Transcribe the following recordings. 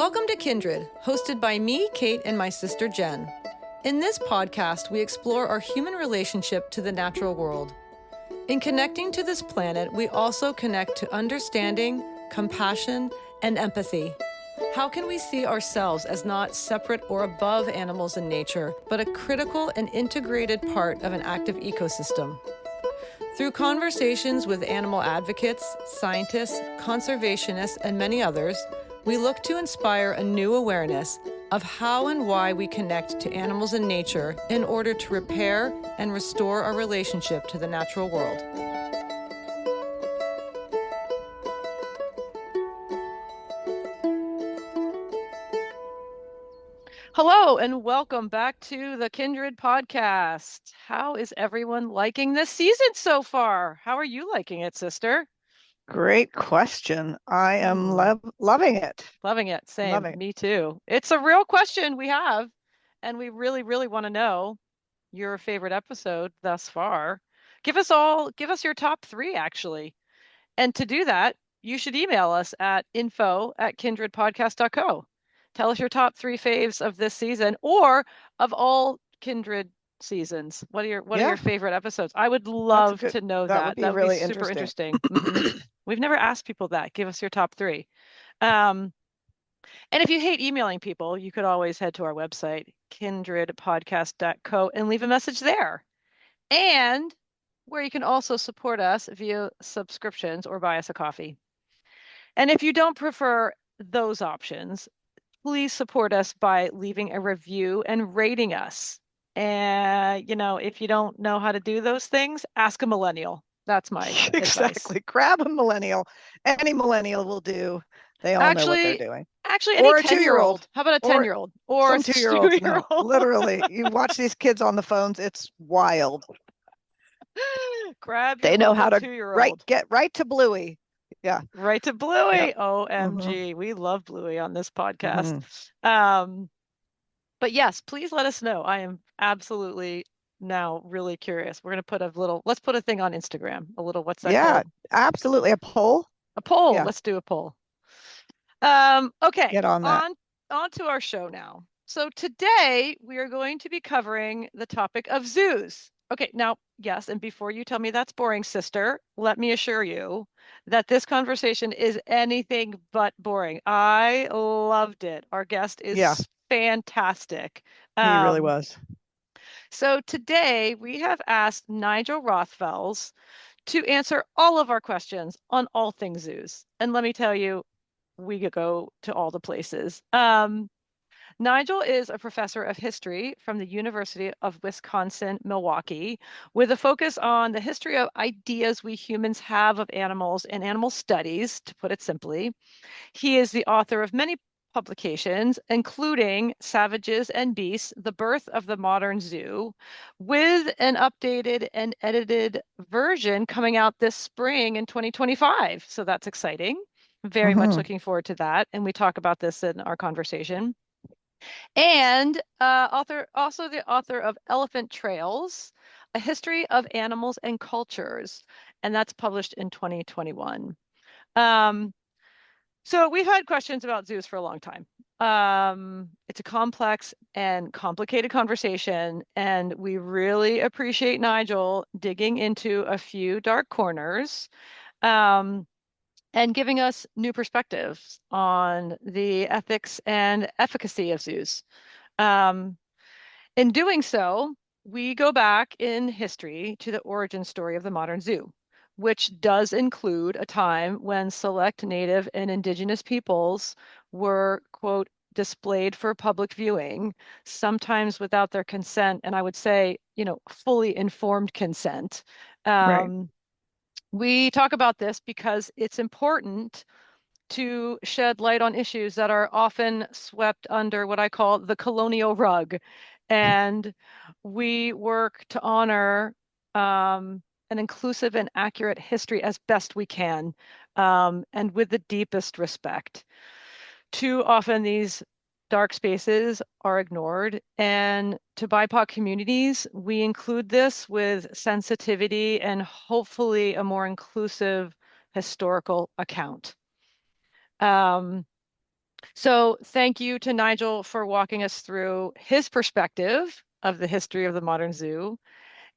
Welcome to Kindred, hosted by me, Kate, and my sister, Jen. In this podcast, we explore our human relationship to the natural world. In connecting to this planet, we also connect to understanding, compassion, and empathy. How can we see ourselves as not separate or above animals in nature, but a critical and integrated part of an active ecosystem? Through conversations with animal advocates, scientists, conservationists, and many others, we look to inspire a new awareness of how and why we connect to animals and nature in order to repair and restore our relationship to the natural world. Hello, and welcome back to the Kindred podcast. How is everyone liking this season so far? How are you liking it, sister? Great question. I am loving it. Loving it. Same. Loving it. Me too. It's a real question we have, and we really, really want to know your favorite episode thus far. Give us your top three, actually. And to do that, you should email us at info@kindredpodcast.co. Tell us your top three faves of this season or of all Kindred seasons. What are your favorite episodes? I would love to know that. That would be really super interesting. We've never asked people that. Give us your top three. And if you hate emailing people, you could always head to our website, kindredpodcast.co, and leave a message there. And where you can also support us via subscriptions or buy us a coffee. And if you don't prefer those options, please support us by leaving a review and rating us. And, if you don't know how to do those things, ask a millennial. That's my exactly. advice. Grab a millennial. Any millennial will do. They all know what they're doing. Actually, any 10-year-old. How about a 10-year-old? Or some 2-year-olds? No, literally. You watch these kids on the phones, it's wild. Grab They know how to 2-year-old. get right to Bluey. Yeah. Right to Bluey. Yep. OMG. We love Bluey on this podcast. But yes, please let us know. I am absolutely now really curious. We're going to let's put a thing on Instagram. What's that called? Absolutely. A poll. A poll. Yeah. Let's do a poll. Okay. Get on that. On to our show now. So today we are going to be covering the topic of zoos. Okay. Now, yes. And before you tell me that's boring, sister, let me assure you that this conversation is anything but boring. I loved it. Our guest is fantastic. He really was. So today we have asked Nigel Rothfels to answer all of our questions on all things zoos. And let me tell you, we could go to all the places. Nigel is a professor of history from the University of Wisconsin-Milwaukee, with a focus on the history of ideas we humans have of animals and animal studies, to put it simply. He is the author of many publications, including Savages and Beasts, The Birth of the Modern Zoo, with an updated and edited version coming out this spring in 2025. So that's exciting. Very much looking forward to that. And we talk about this in our conversation. And also the author of Elephant Trails, A History of Animals and Cultures. And that's published in 2021. So we've had questions about zoos for a long time. It's a complex and complicated conversation, and we really appreciate Nigel digging into a few dark corners and giving us new perspectives on the ethics and efficacy of zoos. In doing so, we go back in history to the origin story of the modern zoo, which does include a time when select Native and Indigenous peoples were, quote, displayed for public viewing, sometimes without their consent, and I would say, fully informed consent. We talk about this because it's important to shed light on issues that are often swept under what I call the colonial rug. And we work to honor an inclusive and accurate history as best we can, and with the deepest respect. Too often these dark spaces are ignored, and to BIPOC communities, we include this with sensitivity and hopefully a more inclusive historical account. So thank you to Nigel for walking us through his perspective of the history of the modern zoo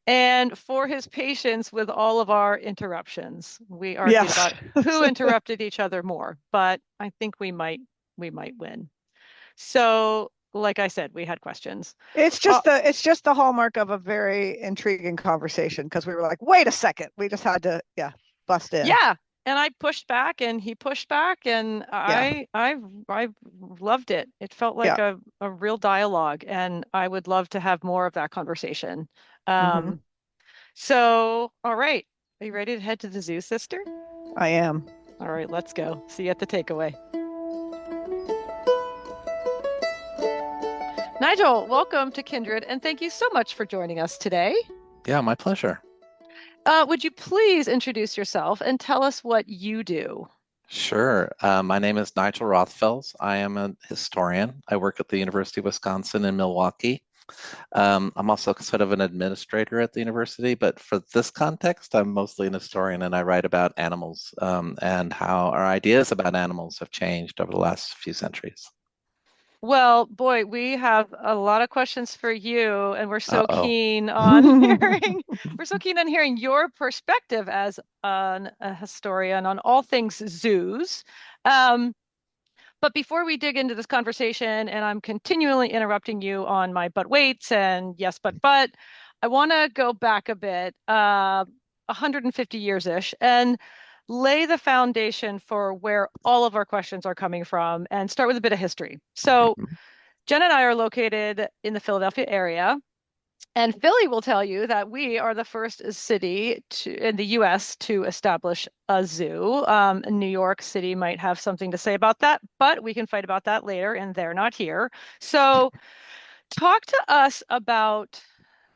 and for his patience with all of our interruptions. We argued Yes. about who interrupted each other more, but I think we might win. So, like I said, we had questions. Uh, It's just the hallmark of a very intriguing conversation because we were like, wait a second. We just had to, yeah, bust in. yeah, and I pushed back and he pushed back and Yeah. I loved it. It felt like Yeah. a real dialogue and I would love to have more of that conversation. Hmm. Um, so all right. Are you ready to head to the zoo, sister? I am. All right, let's go. See you at the takeaway. Nigel, welcome to Kindred and thank you so much for joining us today. Yeah, my pleasure. Would you please introduce yourself and tell us what you do? Sure. My name is Nigel Rothfels. I am a historian. I work at the University of Wisconsin in Milwaukee. I'm also sort of an administrator at the university, but for this context, I'm mostly an historian and I write about animals and how our ideas about animals have changed over the last few centuries. Well, boy, we have a lot of questions for you, and we're so Uh-oh. keen on hearing your perspective as a historian on all things zoos. Um, but before we dig into this conversation, and I'm continually interrupting you on my but waits and yes, but, I want to go back a bit, 150 years-ish, and lay the foundation for where all of our questions are coming from and start with a bit of history. So, Jen and I are located in the Philadelphia area, and Philly will tell you that we are the first city in the US to establish a zoo. New York City might have something to say about that, but we can fight about that later, and they're not here. So, talk to us about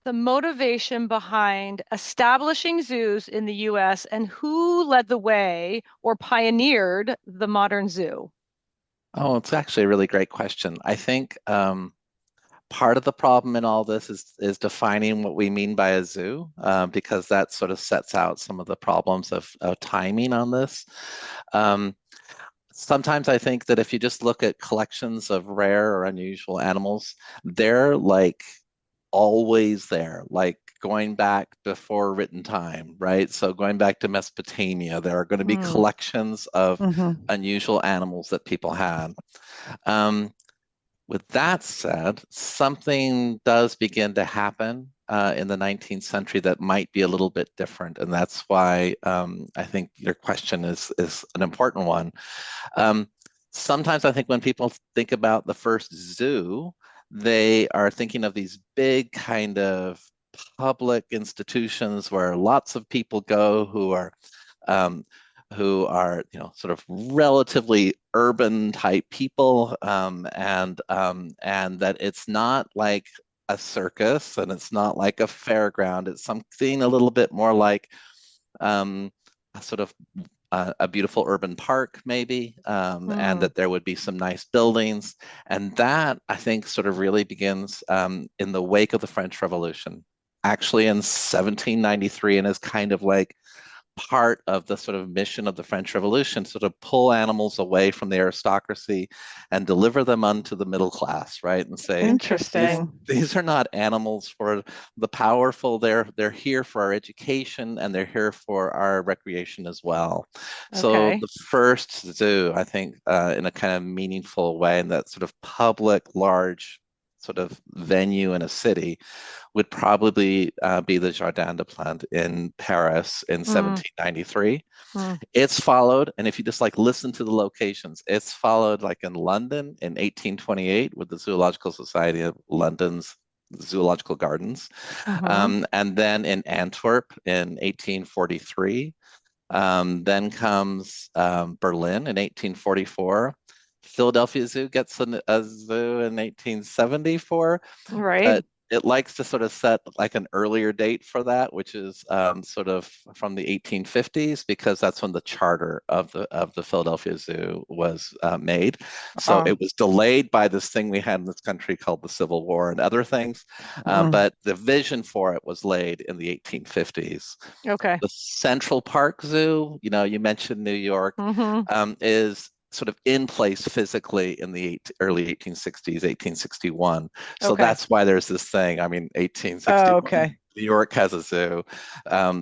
the motivation behind establishing zoos in the US and who led the way or pioneered the modern zoo. Oh, it's actually a really great question. I think part of the problem in all this is defining what we mean by a zoo, because that sort of sets out some of the problems of timing on this. Um, Sometimes I think that if you just look at collections of rare or unusual animals, they're like always there, like going back before written time, right? So going back to Mesopotamia, there are going to be Mm, collections of Hmm. unusual animals that people had. Um, with that said, something does begin to happen in the 19th century that might be a little bit different, and that's why I think your question is an important one. Um, Sometimes I think when people think about the first zoo, they are thinking of these big kind of public institutions where lots of people go um, who are, sort of relatively urban type people, and that it's not like a circus and it's not like a fairground. It's something a little bit more like um, a sort of a beautiful urban park, maybe, and mm, that there would be some nice buildings. And that, I think, sort of really begins in the wake of the French Revolution, actually in 1793, and is kind of like part of the sort of mission of the French Revolution, sort of pull animals away from the aristocracy and deliver them unto the middle class, right? And say, these interesting. Interesting. these are not animals for the powerful. They're here for our education and they're here for our recreation as well. So Okay. the first zoo, I think, in a kind of meaningful way, in that sort of public, large sort of venue in a city would probably be the Jardin des Plantes in Paris in Mm, 1793. mm, It's followed, and if you just like listen to the locations, it's followed like in London in 1828 with the Zoological Society of London's Zoological Gardens, mm-hmm. and then in Antwerp in 1843. Then comes Berlin in 1844. Philadelphia Zoo gets a zoo in 1874, Right. but it likes to sort of set like an earlier date for that, which is sort of from the 1850s, because that's when the charter of the Philadelphia Zoo was made. So Uh, it was delayed by this thing we had in this country called the Civil War and other things, mm, but the vision for it was laid in the Okay. the Central Park Zoo, you mentioned New York, Mm-hmm. is sort of in place physically in the early 1860s, 1861. So Okay. that's why there's this thing. I mean, Oh, 1861, okay. New York has a zoo,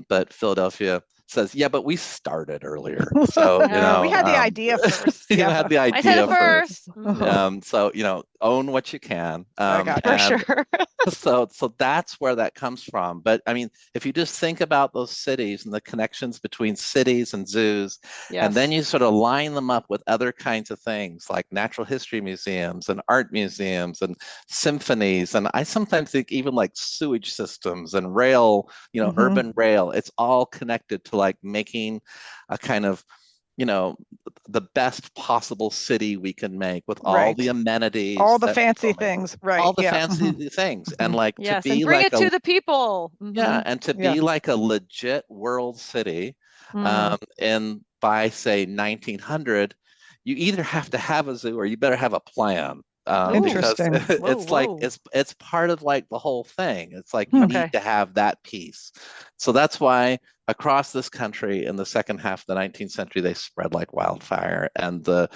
but Philadelphia says, yeah, but we started earlier. So, We had the idea first. you Yeah. had the I said it idea first. first. Mhm. So, own what you can. I got For you. And sure. so that's where that comes from. But I mean, if you just think about those cities and the connections between cities and zoos, and then Yes. you sort of line them up with other kinds of things like natural history museums and art museums and symphonies, and I sometimes think even like sewage systems and rail, Hmm. urban rail, it's all connected to like making a kind of you know, the best possible city we can make with all the Right. All amenities the that fancy people may want, things. Right. all the Yeah. Hmm. fancy things, Hmm. and like to Yes. And be bring like it a to the people. yeah, and to Yeah. be like a legit world city, Mm. and by say 1900, you either have to have a zoo or you better have a plan. Ooh. Because Interesting. Whoa, it's like whoa. it's part of like the whole thing. It's like you Hmm. need Okay. to have that piece. So that's why across this country in the second half of the 19th century they spread like wildfire. And the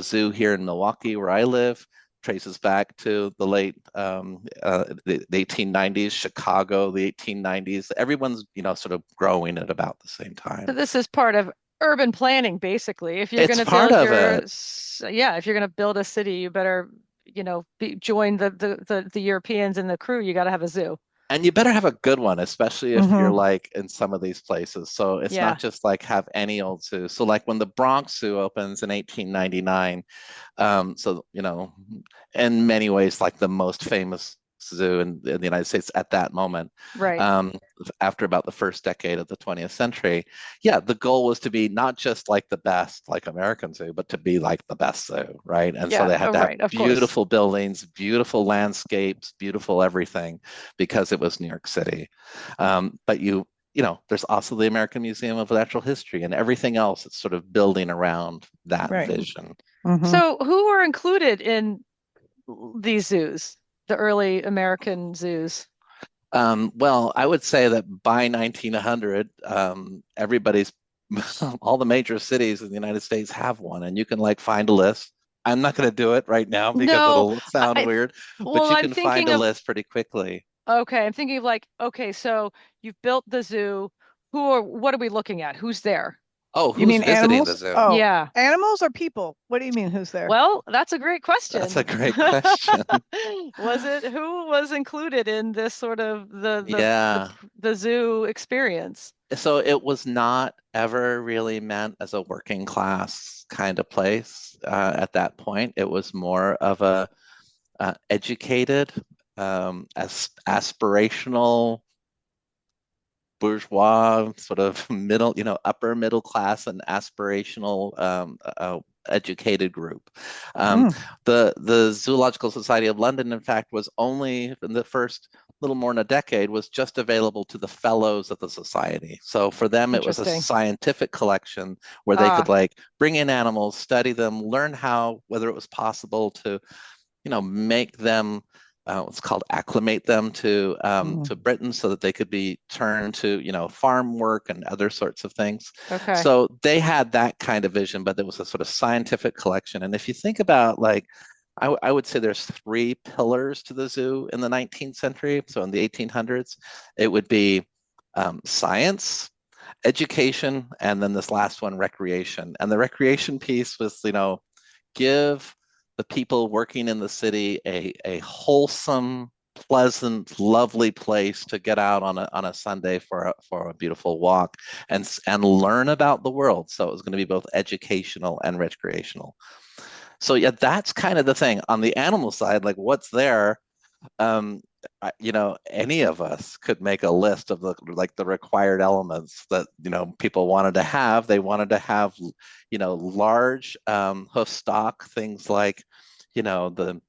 zoo here in Milwaukee where I live traces back to the late the 1890s, Chicago, the 1890s. Everyone's sort of growing at about the same So time. this is part of urban planning, basically. If you're going It's to part build of it. yeah, if you're going to build a city, you better, join the Europeans in the crew. You got to have a zoo. And you better have a good one, especially if you're Hmm. like in some of these places. So it's not Yeah. just like have any old zoo. So like when the Bronx Zoo opens in 1899, so in many ways like the most famous zoo in the United States at that moment, Right. um, after about the first decade of the 20th century. Yeah, the goal was to be not just like the best like American zoo, but to be like the best zoo, right? And so Yeah. they had Oh, to have right. Of course. beautiful buildings, beautiful landscapes, beautiful everything, because it was New York City. But there's also the American Museum of Natural History and everything else that's sort of building around that Right. vision. Hmm. So who were included in these zoos, the early American zoos? Well, I would say that by 1900, everybody's all the major cities in the United States have one, and you can like find a list. I'm not going to do it right now because No, it'll sound I, weird, but well, you I'm can find thinking a of, list pretty quickly. okay, I'm thinking of like, okay, so you've built the zoo. What are we looking at? Who's there? Oh, You who's mean visiting the animals? zoo? Oh, Yeah. animals or people? What do you mean? Who's there? Well, that's a great That's a question. great question. Who was included in this sort of Yeah. the zoo experience? So it was not ever really meant as a working class kind of place at that point. It was more of a educated, aspirational, bourgeois, sort of middle, upper middle class and aspirational educated group. Um, Mm, the Zoological Society of London, in fact, was only in the first little more than a decade was just available to the fellows of the society. So for them, it was a Interesting. scientific collection where they could Ah, like bring in animals, study them, learn how whether it was possible to make them what's called acclimate them mm. to Britain so that they could be turned to farm work and other sorts of things. okay. So they had that kind of vision, but there was a sort of scientific collection. And if you think about like I would say there's three pillars to the zoo in the 19th century. So in the 1800s, it would be science, education, and then this last one, recreation. And the recreation piece was, give the people working in the city a wholesome, pleasant, lovely place to get out on a Sunday for a beautiful walk and learn about the world. So it was going to be both educational and recreational. So yeah, that's kind of the thing. On the animal side, like what's there, um, any of us could make a list of the required elements that people wanted to have. They wanted to have large hoof stock, things like the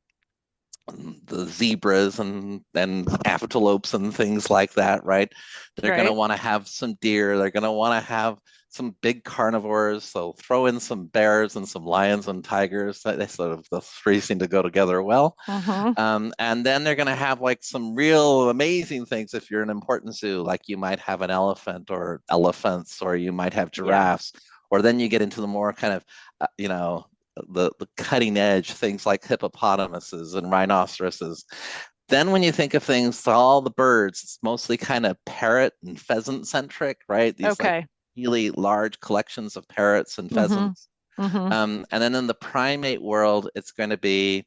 zebras and antelopes and things like that, right? They're going to Right. want to have some deer. They're going to want to have some big carnivores. So throw in some bears and some lions and tigers. They sort of the three seem to go together well. Mm-hmm. And then they're going to have like some real amazing things if you're an important zoo, like you might have an elephant or elephants, or you might have Yeah. giraffes. Or then you get into the more kind of, the cutting edge things like hippopotamuses and rhinoceroses. Then when you think of things, all the birds, it's mostly kind of parrot and pheasant centric, right? These like Okay. really large collections of parrots and Mm-hmm. pheasants. Mm-hmm. And then in the primate world, it's going to be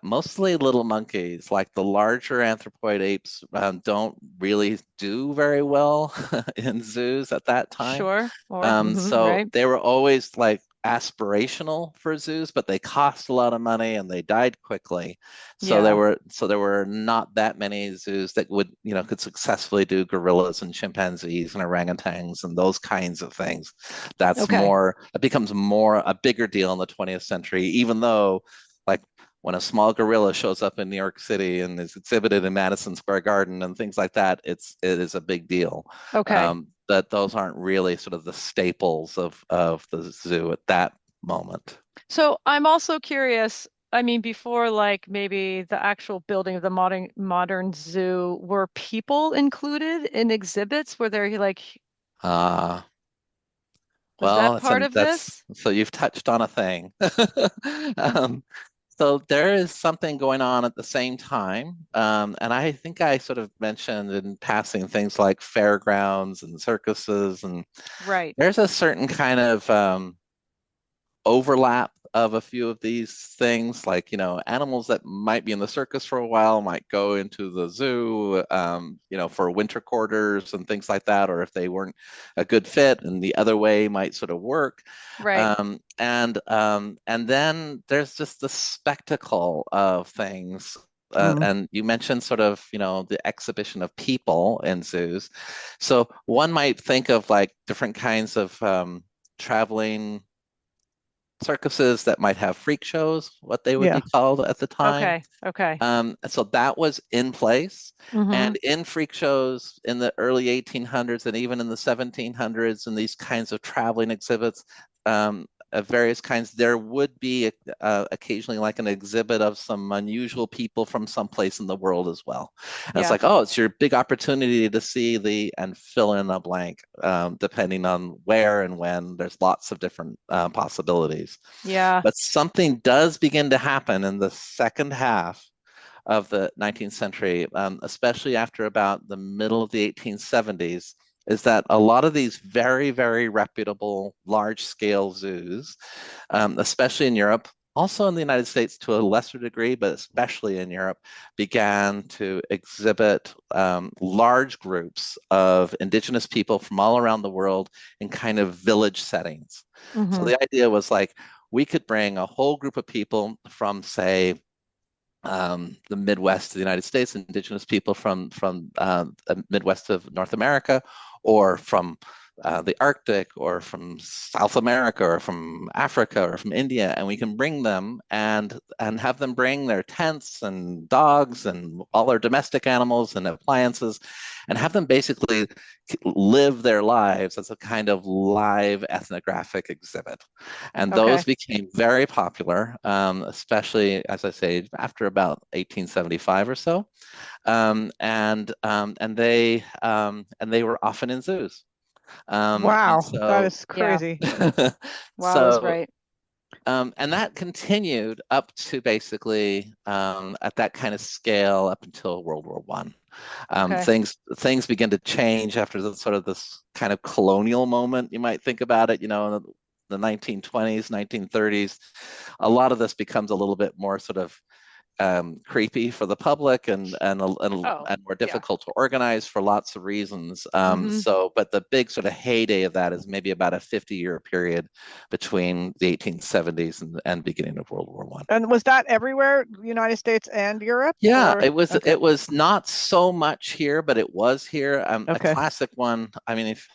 mostly little monkeys. Like the larger anthropoid apes don't really do very well in zoos at that time. Sure. Or So right. they were always like aspirational for zoos, but they cost a lot of money and they died quickly. Yeah. So there were not that many zoos that would, could successfully do gorillas and chimpanzees and orangutans and those kinds of things. Okay. It becomes more a bigger deal in the 20th century, even though like when a small gorilla shows up in New York City and is exhibited in Madison Square Garden and things like that, it is a big deal. Okay. That those aren't really sort of the staples of the zoo at that moment. So I'm also curious. I mean, before like maybe the actual building of the modern zoo, were people included in exhibits? Were there like Uh, was that part of that's this? so you've touched on a thing. Um, so there is something going on at the same time, and I think I sort of mentioned in passing things like fairgrounds and circuses, and Right. there's a certain kind of overlap of a few of these things, like animals that might be in the circus for a while might go into the zoo, for winter quarters and things like that, or if they weren't a good fit, and the other way might sort of work. Right. And then there's just the spectacle of things. Mm. And you mentioned sort of, the exhibition of people in zoos. So one might think of like different kinds of traveling circuses that might have freak shows, what they would Yeah. be called at the time. Okay. Okay. So that was in place. Mm-hmm. And in freak shows in the early 1800s and even in the 1700s, and these kinds of traveling exhibits of various kinds, there would be occasionally like an exhibit of some unusual people from someplace in the world as well. And it's Yeah. like, oh, it's your big opportunity to see and fill in a blank, depending on where and when. There's lots of different possibilities. Yeah. But something does begin to happen in the second half of the 19th century, especially after about the middle of the 1870s, is that a lot of these very, very reputable large scale zoos, especially in Europe, also in the United States to a lesser degree, but especially in Europe, began to exhibit large groups of indigenous people from all around the world in kind of village settings. So Mm-hmm. the idea was like, we could bring a whole group of people from, say, the Midwest of the United States, indigenous people from the Midwest of North America, or from the Arctic, or from South America, or from Africa, or from India, and we can bring them and have them bring their tents and dogs and all their domestic animals and appliances, and have them basically live their lives as a kind of live ethnographic exhibit. And Okay. those became very popular, especially, as I say, after about 1875 or so. And they were often in zoos. And Wow, that so, is Yeah. crazy. Wow, that's so right. and that continued up to basically at that kind of scale up until World War One. Okay. Things begin to change after the sort of this kind of colonial moment. You might think about it, in the 1920s, 1930s. A lot of this becomes a little bit more sort of creepy for the public Oh, and more yeah. difficult to organize for lots of reasons. Mm-hmm. But the big sort of heyday of that is maybe about a 50-year period between the 1870s and beginning of World War One. And was that everywhere, United States and Europe, Yeah, or okay, it was not so much here, but it was here. A okay. classic one. I mean, if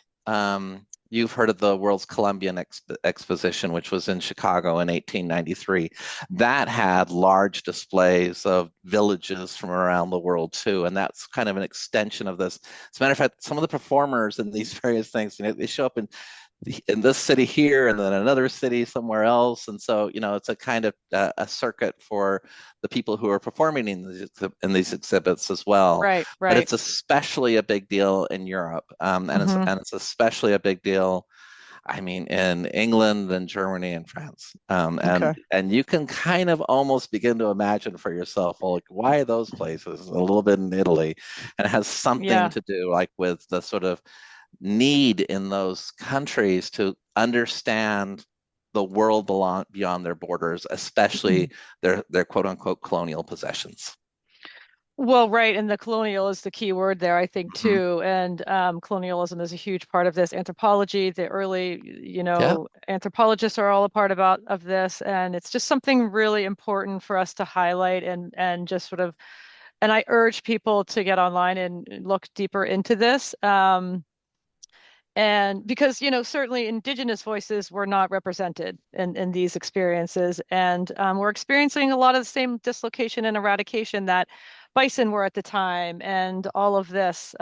you've heard of the World's Columbian Exposition, which was in Chicago in 1893, that had large displays of villages from around the world too, and that's kind of an extension of this. As a matter of fact, some of the performers in these various things, they show up in this city here and then another city somewhere else, and so it's a kind of a circuit for the people who are performing in these exhibits as well. Right, But right. it's especially a big deal in Europe, Hmm. and it's especially a big deal I mean, in England and Germany and France. Okay. And you can kind of almost begin to imagine for yourself, well, like, why are those places? A little bit in Italy. And it has something Yeah. to do like with the sort of need in those countries to understand the world beyond their borders, especially their quote unquote colonial possessions. Well, right, and the colonial is the key word there, I think, Mhm. too. And colonialism is a huge part of this. Anthropology, the early, Yeah. anthropologists are all a part of this, and it's just something really important for us to highlight and just sort of. And I urge people to get online and look deeper into this. And because, certainly indigenous voices were not represented in these experiences. And we're experiencing a lot of the same dislocation and eradication that bison were at the time and all of this.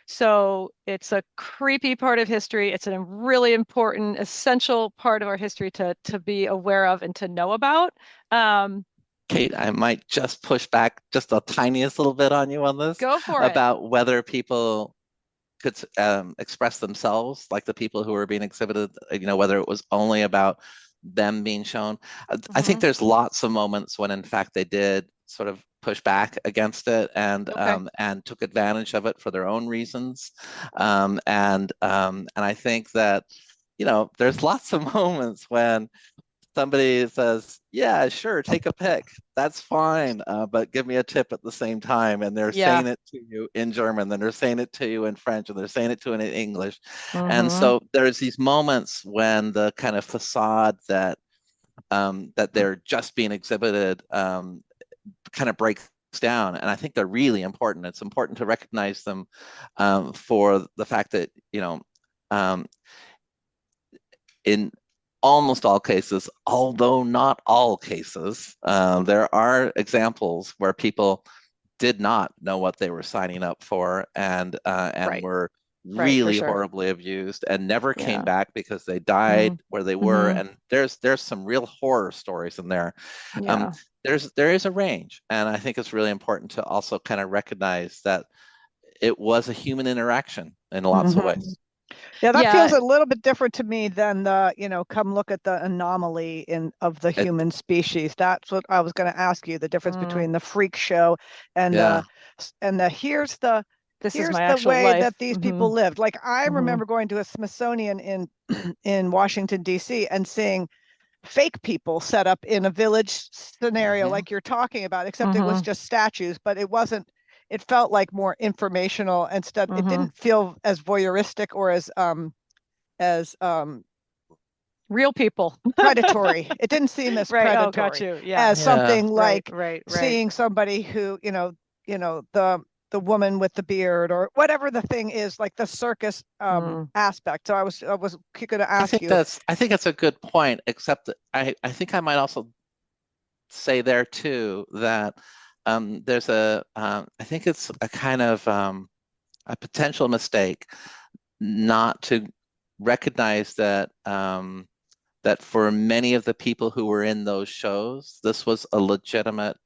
So it's a creepy part of history. It's a really important, essential part of our history to be aware of and to know about. Um, Kate, I might just push back just the tiniest little bit on you on this go for it. about whether people could express themselves like the people who were being exhibited, whether it was only about them being shown. I think Hmm. there's lots of moments when, in fact, they did sort of push back against it Okay. and took advantage of it for their own reasons. And I think that, there's lots of moments when somebody says, "Yeah, sure, take a pic. That's fine, but give me a tip at the same time." And they're Yeah. saying it to you in German, then they're saying it to you in French, and they're saying it to you in English. And Hmm. so there's these moments when the kind of facade that they're just being exhibited kind of breaks down. And I think they're really important. It's important to recognize them for the fact that, um, in almost all cases, although not all cases, there are examples where people did not know what they were signing up for and Right. were Right, for really sure. horribly abused and never came Yeah. back because they died Mm-hmm. where they were. Mm-hmm. And there's some real horror stories in there. Um, Yeah. there is a range, and I think it's really important to also kind of recognize that it was a human interaction in lots of Hmm. ways. Yeah, that feels Yeah. a little bit different to me than the, come look at the anomaly in of the It, human species. That's what I was going to ask you, the difference Mm, between the freak show and yeah. the this is here's my the actual way life. that these Hmm. people lived. Like I Hmm. remember going to a Smithsonian in in Washington, D.C. and seeing fake people set up in a village scenario Hmm. like you're talking about, except it was Hmm. just statues, but it wasn't, it felt like more informational instead. It Hmm. didn't feel as voyeuristic or as Real people. predatory. It didn't seem as Right. Oh, got predatory you. Yeah. as Yeah. something Right. like Right. Right. seeing somebody who, the woman with the beard or whatever the thing is, like the circus Mm. aspect. So I was going to ask you. I think that's a good point, except that I think I might also say there too that there's I think it's a kind of a potential mistake not to recognize that for many of the people who were in those shows, this was a legitimate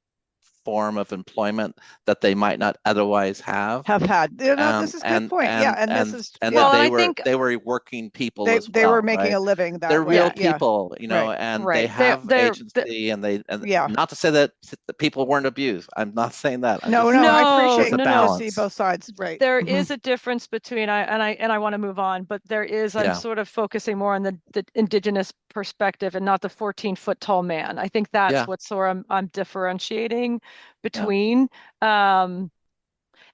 form of employment that they might not otherwise have. Have had. This is a good And point. Yeah, and and this and is and yeah. Well, that and I think, they were working people as They were well, making right? a living that They're way. real yeah, Yeah, people, right. and they right. have They're agency, and Yeah. not to say that the people weren't abused. I'm not saying that. I'm No, just no, I saying no, there's appreciate a no, you to no. see balance. both sides. Right. There Hmm. is a difference between I want to move on, but I'm Yeah, sort of focusing more on the indigenous perspective and not the 14-foot tall man. I think that's yeah, what sort of I'm differentiating yeah, between. Um,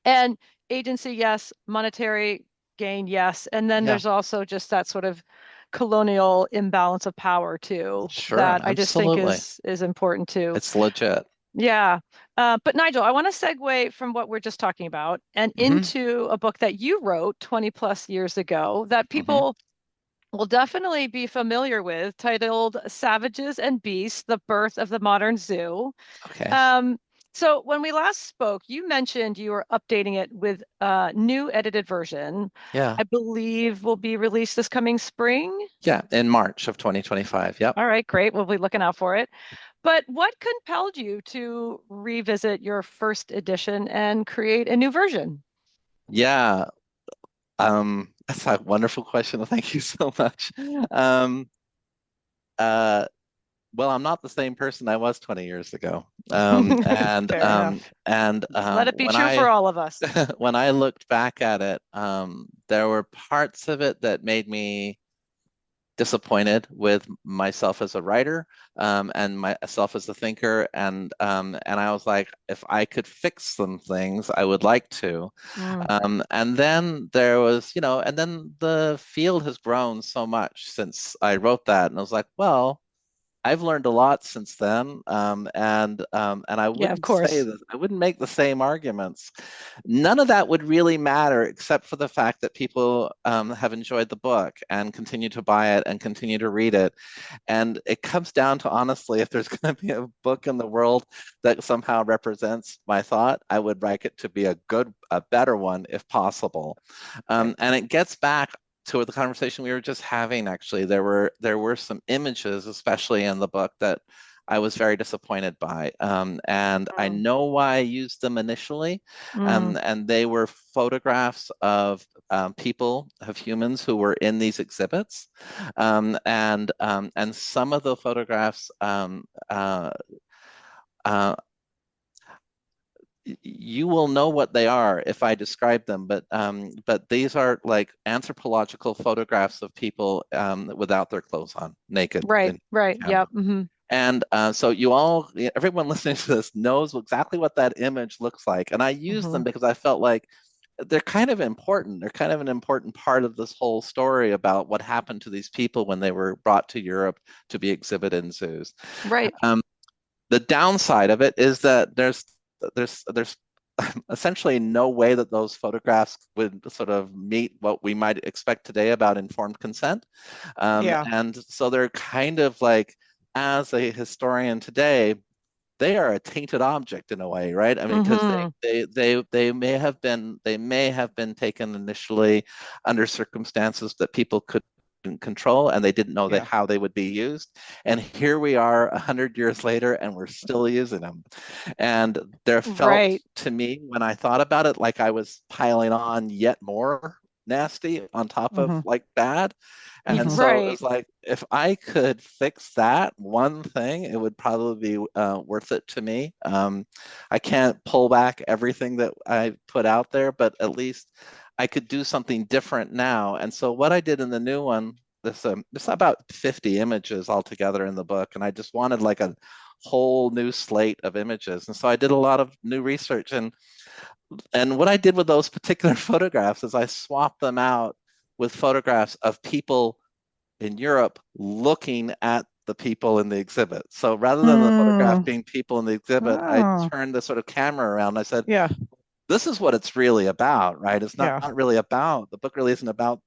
And agency, yes. Monetary gain, yes. And then yeah. there's also just that sort of colonial imbalance of power too, Sure, that I just think absolutely. is important too. It's legit. Yeah. But Nigel, I want to segue from what we're just talking about and Hmm. into a book that you wrote 20 plus years ago that Hmm. people will definitely be familiar with, titled Savages and Beasts: The Birth of the Modern Zoo. Okay. Um, so when we last spoke, you mentioned you were updating it with a new edited version. Yeah. I believe will be released this coming spring. Yeah. In March of 2025. Yep. All right, great. We'll be looking out for it. But what compelled you to revisit your first edition and create a new version? Yeah. That's a wonderful question. Thank you so much. Um, uh, well, I'm not the same person I was 20 years ago. Fair enough. Let it be When true for I all of us. when I looked back at it, there were parts of it that made me disappointed with myself as a writer, and myself as a thinker, and I was like, if I could fix some things, I would like to. Mm, And then there was, and then the field has grown so much since I wrote that, and I was like, well, I've learned a lot since then, and I yeah, of wouldn't say course. that I wouldn't make the same arguments. None of that would really matter except for the fact that people have enjoyed the book and continue to buy it and continue to read it. And it comes down to, honestly, if there's going to be a book in the world that somehow represents my thought, I would like it to be a better one if possible. Right. And it gets back to the conversation we were just having. Actually, there were some images, especially in the book, that I was very disappointed by, and I Mm, know why I used them initially, mm, and they were photographs of people, of humans who were in these exhibits, and some of the photographs. Uh, you will know what they are if I describe them, but these are like anthropological photographs of people without their clothes on, naked right, in right. camera. Yep. Hmm. And so everyone listening to this knows exactly what that image looks like. And I use Hmm. them because I felt like they're kind of important. They're kind of an important part of this whole story about what happened to these people when they were brought to Europe to be exhibited in zoos. Right. Um, the downside of it is that there's essentially no way that those photographs would sort of meet what we might expect today about informed consent. Yeah. And so they're kind of like, as a historian today, they are a tainted object in a way, right? I mean, because Hmm. they may have been taken initially under circumstances that people couldn't control, and they didn't know that Yeah. how they would be used. And here we are 100 years later, and we're still using them. And there felt Right. to me when I thought about it like I was piling on yet more nasty on top of Hmm. like bad. And Hmm. so it Right. was like, if I could fix that one thing, it would probably be worth it to me. I can't pull back everything that I put out there, but at least I could do something different now. And so what I did in the new one, there's about 50 images altogether in the book, and I just wanted like a whole new slate of images. And so I did a lot of new research, and what I did with those particular photographs is I swapped them out with photographs of people in Europe looking at the people in the exhibit. So rather than the photograph Mm. being people in the exhibit, I Oh, turned the sort of camera around. I said, yeah. this is what it's really about, right? It's not Yeah. really about, the book really isn't about,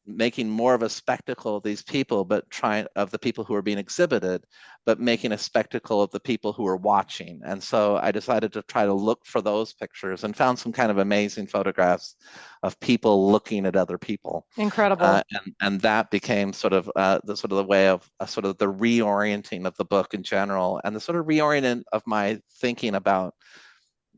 making more of a spectacle of these people, but trying of the people who are being exhibited, but making a spectacle of the people who are watching. And so I decided to try to look for those pictures and found some kind of amazing photographs of people looking at other people. Incredible. And that became sort of the way of sort of the reorienting of the book in general, and the sort of reorienting of my thinking about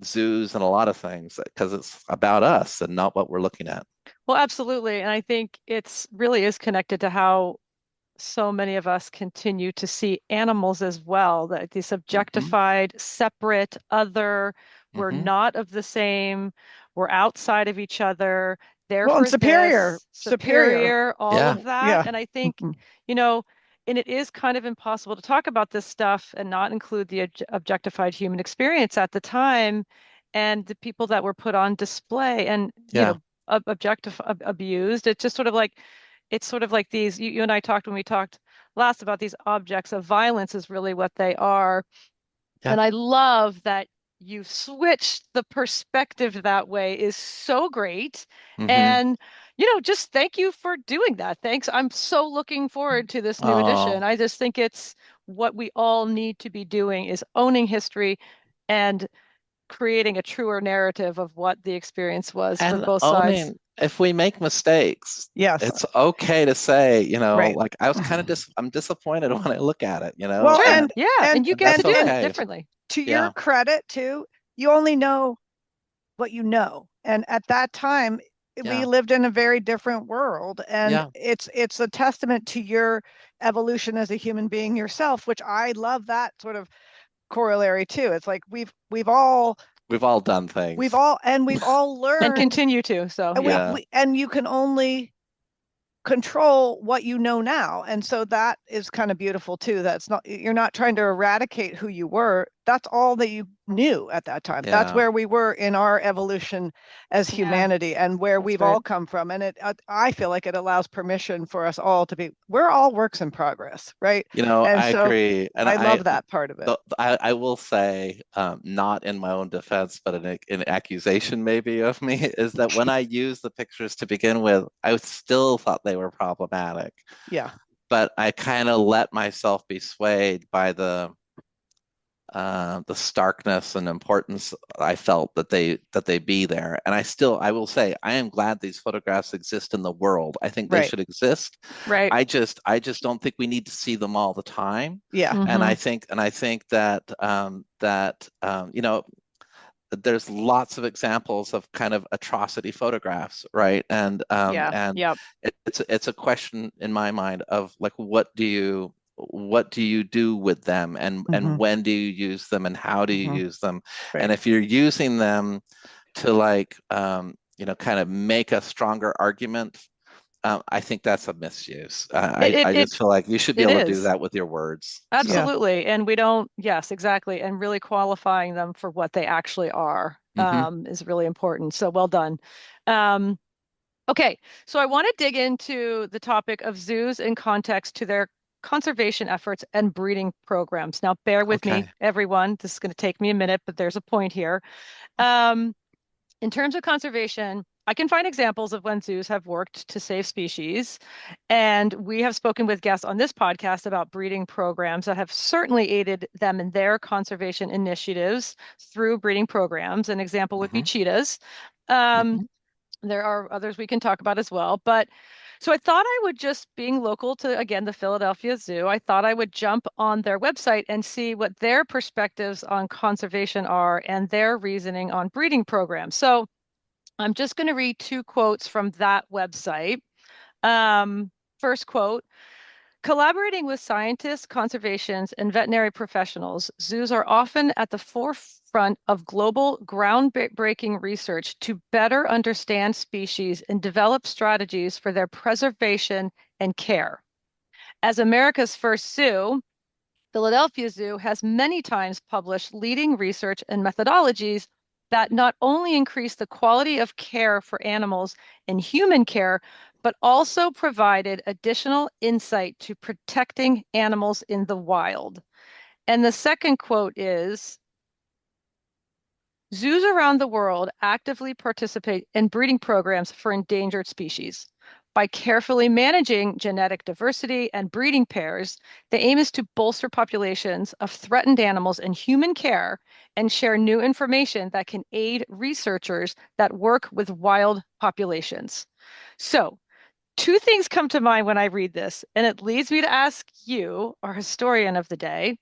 zoos and a lot of things, because it's about us and not what we're looking at. Well, absolutely. And I think it's really is connected to how so many of us continue to see animals as well, that these Hmm. objectified, separate, other, we're Hmm. not of the same, we're outside of each other, there Well, and for superior, this, superior. superior, all Yeah. of that. Yeah. And I think, Hmm. you know, and it is kind of impossible to talk about this stuff and not include the objectified human experience at the time and the people that were put on display and, Yeah. abused. It's just sort of like, it's sort of like these, you and I talked when we talked last about these objects of violence is really what they are. Yeah. And I love that you've switched the perspective that way is so great. Hmm. And, just thank you for doing that. Thanks. I'm so looking forward to this new edition. Oh, I just think it's what we all need to be doing is owning history and creating a truer narrative of what the experience was for and both sides. owning, if we make mistakes, Yes. it's okay to say, Right. like I was kind of I'm disappointed when I look at it, Well, Sure. and and Yeah. and And you get to and that's do and it okay. differently. to your Yeah. credit too, you only know what you know. And at that time, we Yeah. lived in a very different world, and Yeah. it's a testament to your evolution as a human being yourself, which I love that sort of corollary too. It's like we've all We've all done we've things. all and we've all And learned, continue to. So and yeah. Yeah. and you can only control what you know now. And so that is kind of beautiful too. That's not, you're not trying to eradicate who you were. That's all that you knew at that time. That's Yeah. where we were in our evolution as Yeah, humanity and where that's we've right. all come from. And I feel like it allows permission for us all to be, we're all works in progress, right? And I so agree. And I love that part of it. I will say, not in my own defense, but an accusation maybe of me, is that when I used the pictures to begin with, I still thought they were problematic. Yeah. But I kind of let myself be swayed by the starkness and importance I felt that they be there. And I will say, I am glad these photographs exist in the world. I think they Right. should exist. Right. I just don't think we need to see them all the time. Yeah. And Mhm. I think that there's lots of examples of kind of atrocity photographs, right? Yeah. And Yep. it's a question in my mind of like, what do you do with them, and Hmm. when do you use them, and how do you Hmm. use them? Right. And if you're using them to like kind of make a stronger argument, I think that's a misuse. It it I it just feel like you should be it able to do is. that with your words. So, Yeah. Absolutely. And we don't, yes, exactly. And really qualifying them for what they actually are mhm. is really important. So well done. Um, okay, so I want to dig into the topic of zoos in context to their conservation efforts and breeding programs. Now, bear with me, Okay. everyone. This is going to take me a minute, but there's a point here. Um, in terms of conservation, I can find examples of when zoos have worked to save species. And we have spoken with guests on this podcast about breeding programs that have certainly aided them in their conservation initiatives through breeding programs. An example would be Hmm. cheetahs. Um, Hmm. there are others we can talk about as well. But so I thought I would just, being local to, again, the Philadelphia Zoo, I thought I would jump on their website and see what their perspectives on conservation are and their reasoning on breeding programs. So I'm just going to read two quotes from that website. Um, First quote: collaborating with scientists, conservations, and veterinary professionals, zoos are often at the forefront of global groundbreaking research to better understand species and develop strategies for their preservation and care. As America's first zoo, Philadelphia Zoo has many times published leading research and methodologies that not only increase the quality of care for animals and human care, but also provided additional insight to protecting animals in the wild. And the second quote is: zoos around the world actively participate in breeding programs for endangered species. By carefully managing genetic diversity and breeding pairs, the aim is to bolster populations of threatened animals in human care and share new information that can aid researchers that work with wild populations. So, two things come to mind when I read this, and it leads me to ask you, our historian of the day,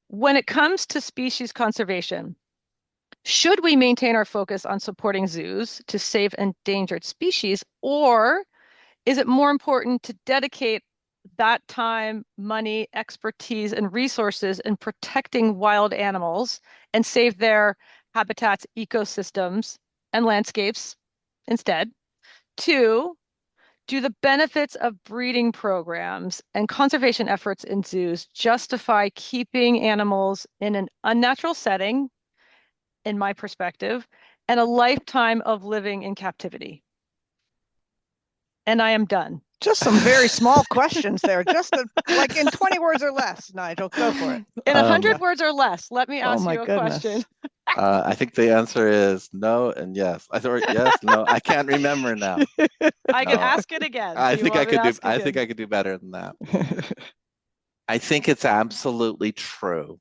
when it comes to species conservation, should we maintain our focus on supporting zoos to save endangered species, or is it more important to dedicate that time, money, expertise, and resources in protecting wild animals and save their habitats, ecosystems, and landscapes instead? Two, do the benefits of breeding programs and conservation efforts in zoos justify keeping animals in an unnatural setting, in my perspective, and a lifetime of living in captivity? And I am done. Just some very small questions there. Like in 20 words or less, Nigel. Go for it. In a Um, hundred words or less, let me Oh ask my you a question. goodness. I think the answer is no and yes. I thought yes, no. I can't remember now. I can No, ask it again. Do you want me to ask I think again? I could do better than that. I think it's absolutely true.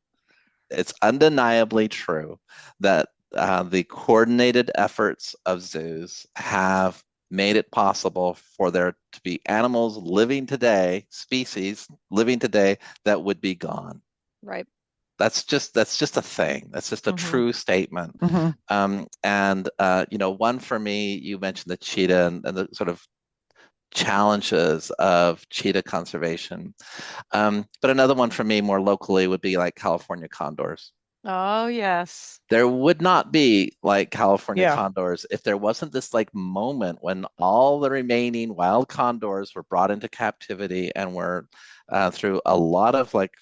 It's undeniably true that the coordinated efforts of zoos have made it possible for there to be animals living today, species living today that would be gone. Right. That's just a thing. That's just a true statement. And one for me, you mentioned the cheetah and the sort of challenges of cheetah conservation. But another one for me more locally would be like California condors. Oh, yes. There would not be like California Yeah. condors if there wasn't this like moment when all the remaining wild condors were brought into captivity and were through a lot of like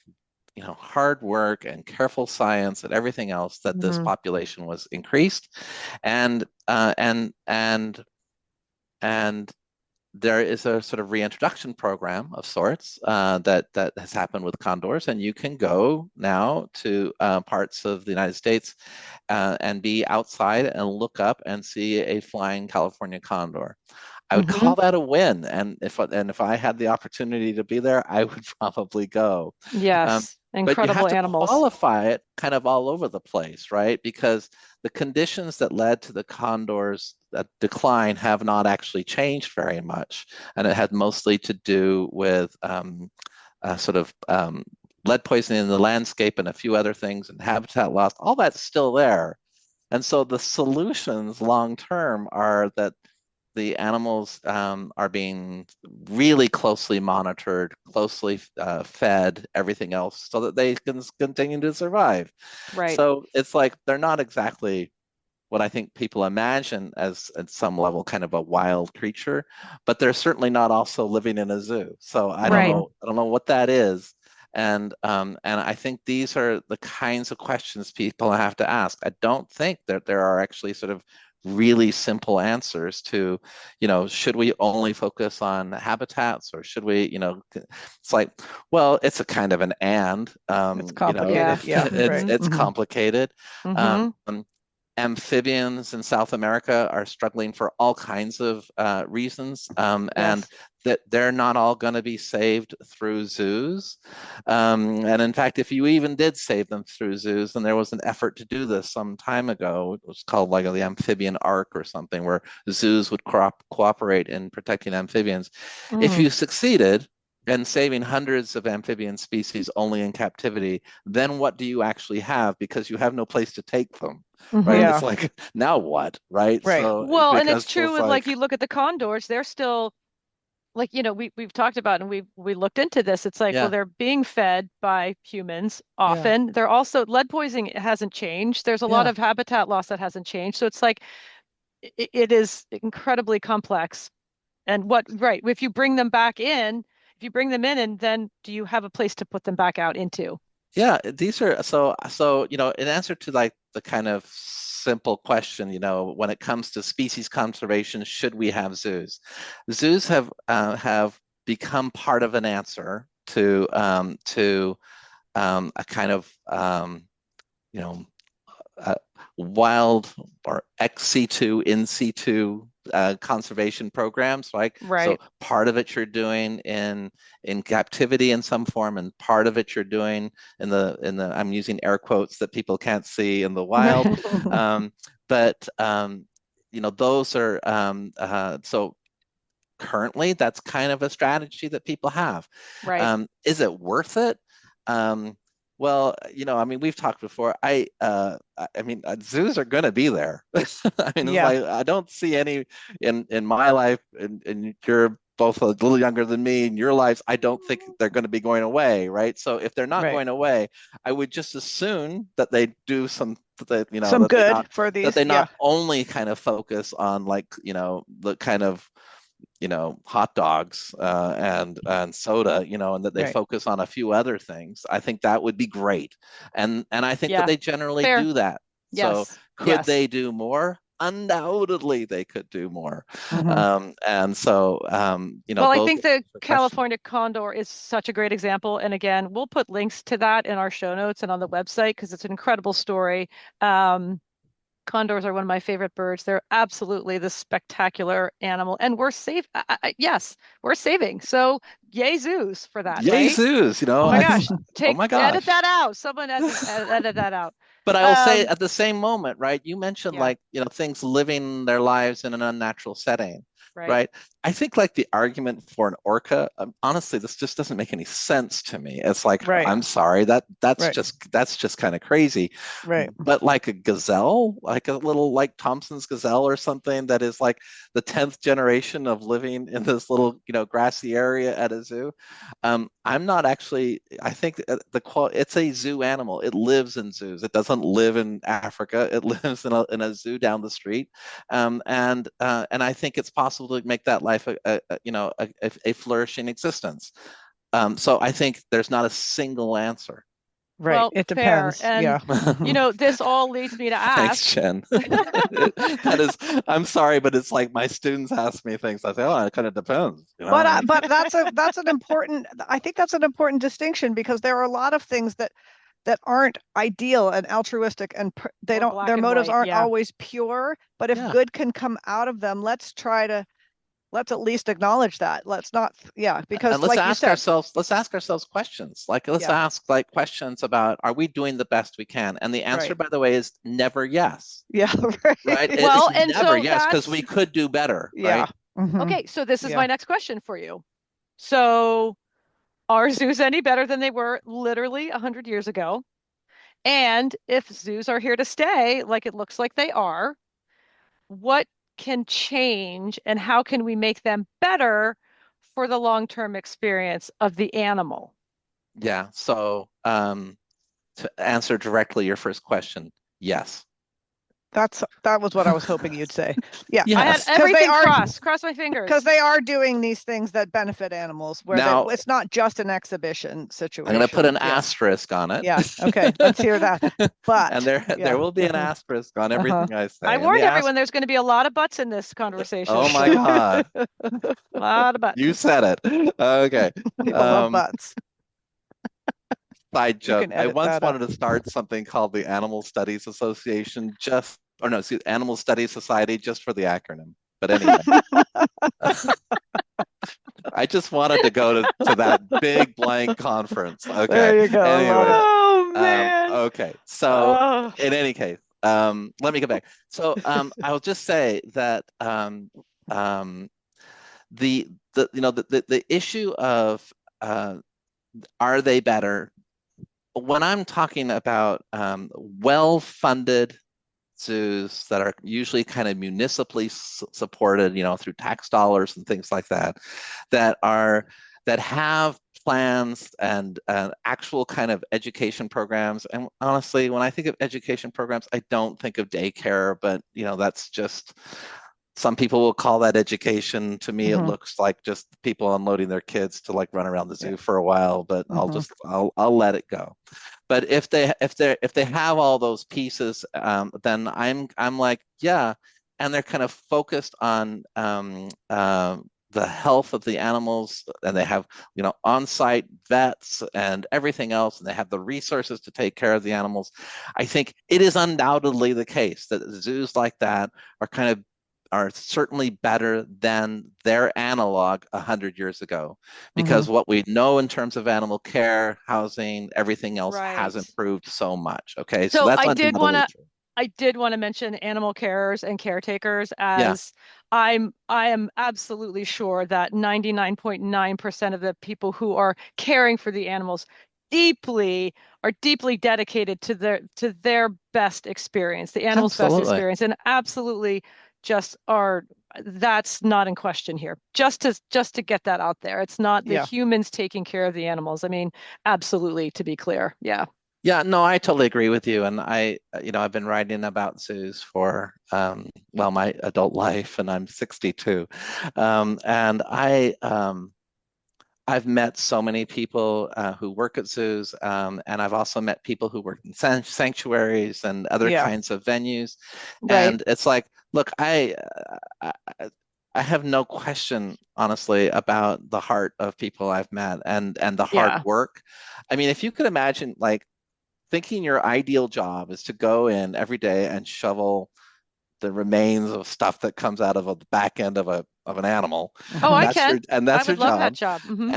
hard work and careful science and everything else that this population was increased, and and there is a sort of reintroduction program of sorts that has happened with condors, and you can go now to parts of the United States and be outside and look up and see a flying California condor. I would call that a win, and if I had the opportunity to be there, I would probably go. Yes, But you have incredible to animals. qualify it kind of all over the place, right? Because the conditions that led to the condors' decline have not actually changed very much. And it had mostly to do with sort of lead poisoning in the landscape and a few other things and habitat loss. All that's still there. And so the solutions long term are that the animals are being really closely monitored, closely fed, everything else, so that they can continue to survive. Right. So it's like they're not exactly what I think people imagine as at some level kind of a wild creature, but they're certainly not also living in a zoo. So I don't Right. know, I don't know what that is. And I think these are the kinds of questions people have to ask. I don't think that there are actually sort of really simple answers to, should we only focus on habitats or should we, it's like, well, it's a kind of an It's complicated. Yeah. Right. it's complicated. Mm-hmm. Amphibians in South America are struggling for all kinds of reasons, and that they're not all going to be saved through zoos. And in fact, if you even did save them through zoos, and there was an effort to do this some time ago, it was called like the amphibian arc or something, where zoos would cooperate in protecting amphibians. If you succeeded in saving hundreds of amphibian species only in captivity, then what do you actually have? Because you have no place to take them. Right. Yeah. It's like, now what? Right. Right. So Well, and it's because true it's with like like, you look at the condors, they're still like, we've talked about and we looked into this. It's like, well, yeah, they're being fed by humans Yeah. often. They're also lead poisoning hasn't changed. There's a lot Yeah. of habitat loss that hasn't changed. So it's like it is incredibly complex. And right, if you bring them back in, if you bring them in, and then do you have a place to put them back out into? yeah, these are so in answer to like the kind of simple question, when it comes to species conservation, should we have zoos? Zoos have become part of an answer to a kind of you know uh, wild or ex situ, in situ conservation programs, right? So Right. part of it you're doing in captivity in some form, and part of it you're doing in the I'm using air quotes that people can't see, in the wild. Um, but those are so currently that's kind of a strategy that people have. Right. Is it worth it? Um, well, I mean, we've talked before. I mean, zoos are going to be there. I mean, it's Yeah. like I don't see any in my life, and you're both a little younger than me. In your lives, I don't think they're going to be going away, right? So if they're not Right. going away, I would just assume that they do some that Some that they good not for that these. they Yeah. not only kind of focus on like the kind of hot dogs and soda, and that they Right. focus on a few other things. I think that would be great, and I think that Yeah. they generally Fair. do that. So Yes. could Yes. they do more? Undoubtedly, they could do more. Hmm. And so Well, I those think the are questions. California condor is such a great example. And again, we'll put links to that in our show notes and on the website because it's an incredible story. Um, Condors are one of my favorite birds. They're absolutely the spectacular animal, and we're safe. Yes, we're saving. So, yay zoos for that, right? Jesus, Oh my gosh, oh take my edit gosh. that out. Someone edit that out. But I will say Um, at the same moment, right? You mentioned yeah, like, things living their lives in an unnatural setting, right. right? I think like the argument for an orca, honestly, this just doesn't make any sense to me. It's like, Right. I'm sorry, that's Right. just kind of crazy. Right. But like a gazelle, like a little like Thompson's gazelle or something that is like the 10th generation of living in this little, grassy area at a zoo. I'm not actually, I think it's a zoo animal. It lives in zoos. It doesn't live in Africa. It lives in a zoo down the street. And I think it's possible to make that life a flourishing existence. So I think there's not a single answer. Right. Well, It fair. depends. And, Yeah. Mhm. this all leads me to Thanks, ask. Jen. That is, I'm sorry, but it's like my students ask me things. I say, oh, it kind of depends. But that's an important, I think that's an important distinction, because there are a lot of things that aren't ideal and altruistic, and they Or don't, black their and motives white. aren't Yeah. always pure. But if Yeah. good can come out of them, let's at least acknowledge that. Let's not, yeah, because And let's like you ask said, ourselves, questions. Like let's yeah, ask like questions about, are we doing the best we can? And the answer, right, by the way, is never yes. yeah, Right? right, It's Well, and never so yes, because that's we could do better, yeah, right? okay. So this is yeah. my next question for you. So are zoos any better than they were literally 100 years ago? And if zoos are here to stay, like it looks like they are, what can change and how can we make them better for the long-term experience of the animal? Yeah. So to answer directly your first question, yes. That was what I was hoping you'd say. Yeah, I had Yes. because everything crossed, cross my fingers. they are doing these things that benefit animals, where Now, it's not just an exhibition I'm going to put situation. an Yeah, asterisk on it. yeah. Okay, let's hear that. And But there yeah, will be an asterisk on uh-huh. everything I I say. And the warned ask, everyone there's going to be a lot of butts in this oh conversation. my So God, a lot of you butts. said it. Okay. People love Um, butts. Side You joke. can I edit once that wanted out. to start something called the Animal Studies Association, or no, excuse, Animal Studies Society, just for the acronym. But anyway, I just wanted to go to that big blank conference. Okay. There you go. I love Anyway, it. Oh man. okay. So Oh, in any case, let me go back. So I'll just say that um, the issue of are they better? When I'm talking about well-funded zoos that are usually kind of municipally supported, through tax dollars and things like that, that are that have plans and actual kind of education programs. And honestly, when I think of education programs, I don't think of daycare, but that's just some people will call that education. To me, it Hmm. looks like just people unloading their kids to like run around the Yeah. zoo for a while, but Hmm. I'll let it go. But if they have all those pieces, then I'm like, yeah, and they're kind of focused on the health of the animals, and they have on-site vets and everything else, and they have the resources to take care of the animals. I think it is undoubtedly the case that zoos like that are certainly better than their analog 100 years ago, Hmm. because what we know in terms of animal care, housing, everything else has right. improved so much. Okay, so So that's undoubtedly true. I did want to mention animal carers and caretakers, Yeah, as I am absolutely sure that 99.9% of the people who are caring for the animals deeply are deeply dedicated to their best experience, the animal's best absolutely. experience, and absolutely just are that's not in question here. Just to get that out there. It's not the Yeah. humans taking care of the animals. I mean, absolutely, to be clear. Yeah. Yeah, no, I totally agree with you. And I've been writing about zoos for, well, my adult life, and I'm 62. And I've met so many people who work at zoos, and I've also met people who work in sanctuaries and other Yeah. kinds of venues. Right. And it's like, look, I, I have no question, honestly, about the heart of people I've met and the hard Yeah. work. I mean, if you could imagine, like, thinking your ideal job is to go in every day and shovel the remains of stuff that comes out of the back end of a of an animal. Oh, I That's can. and I that's your would love that job. job.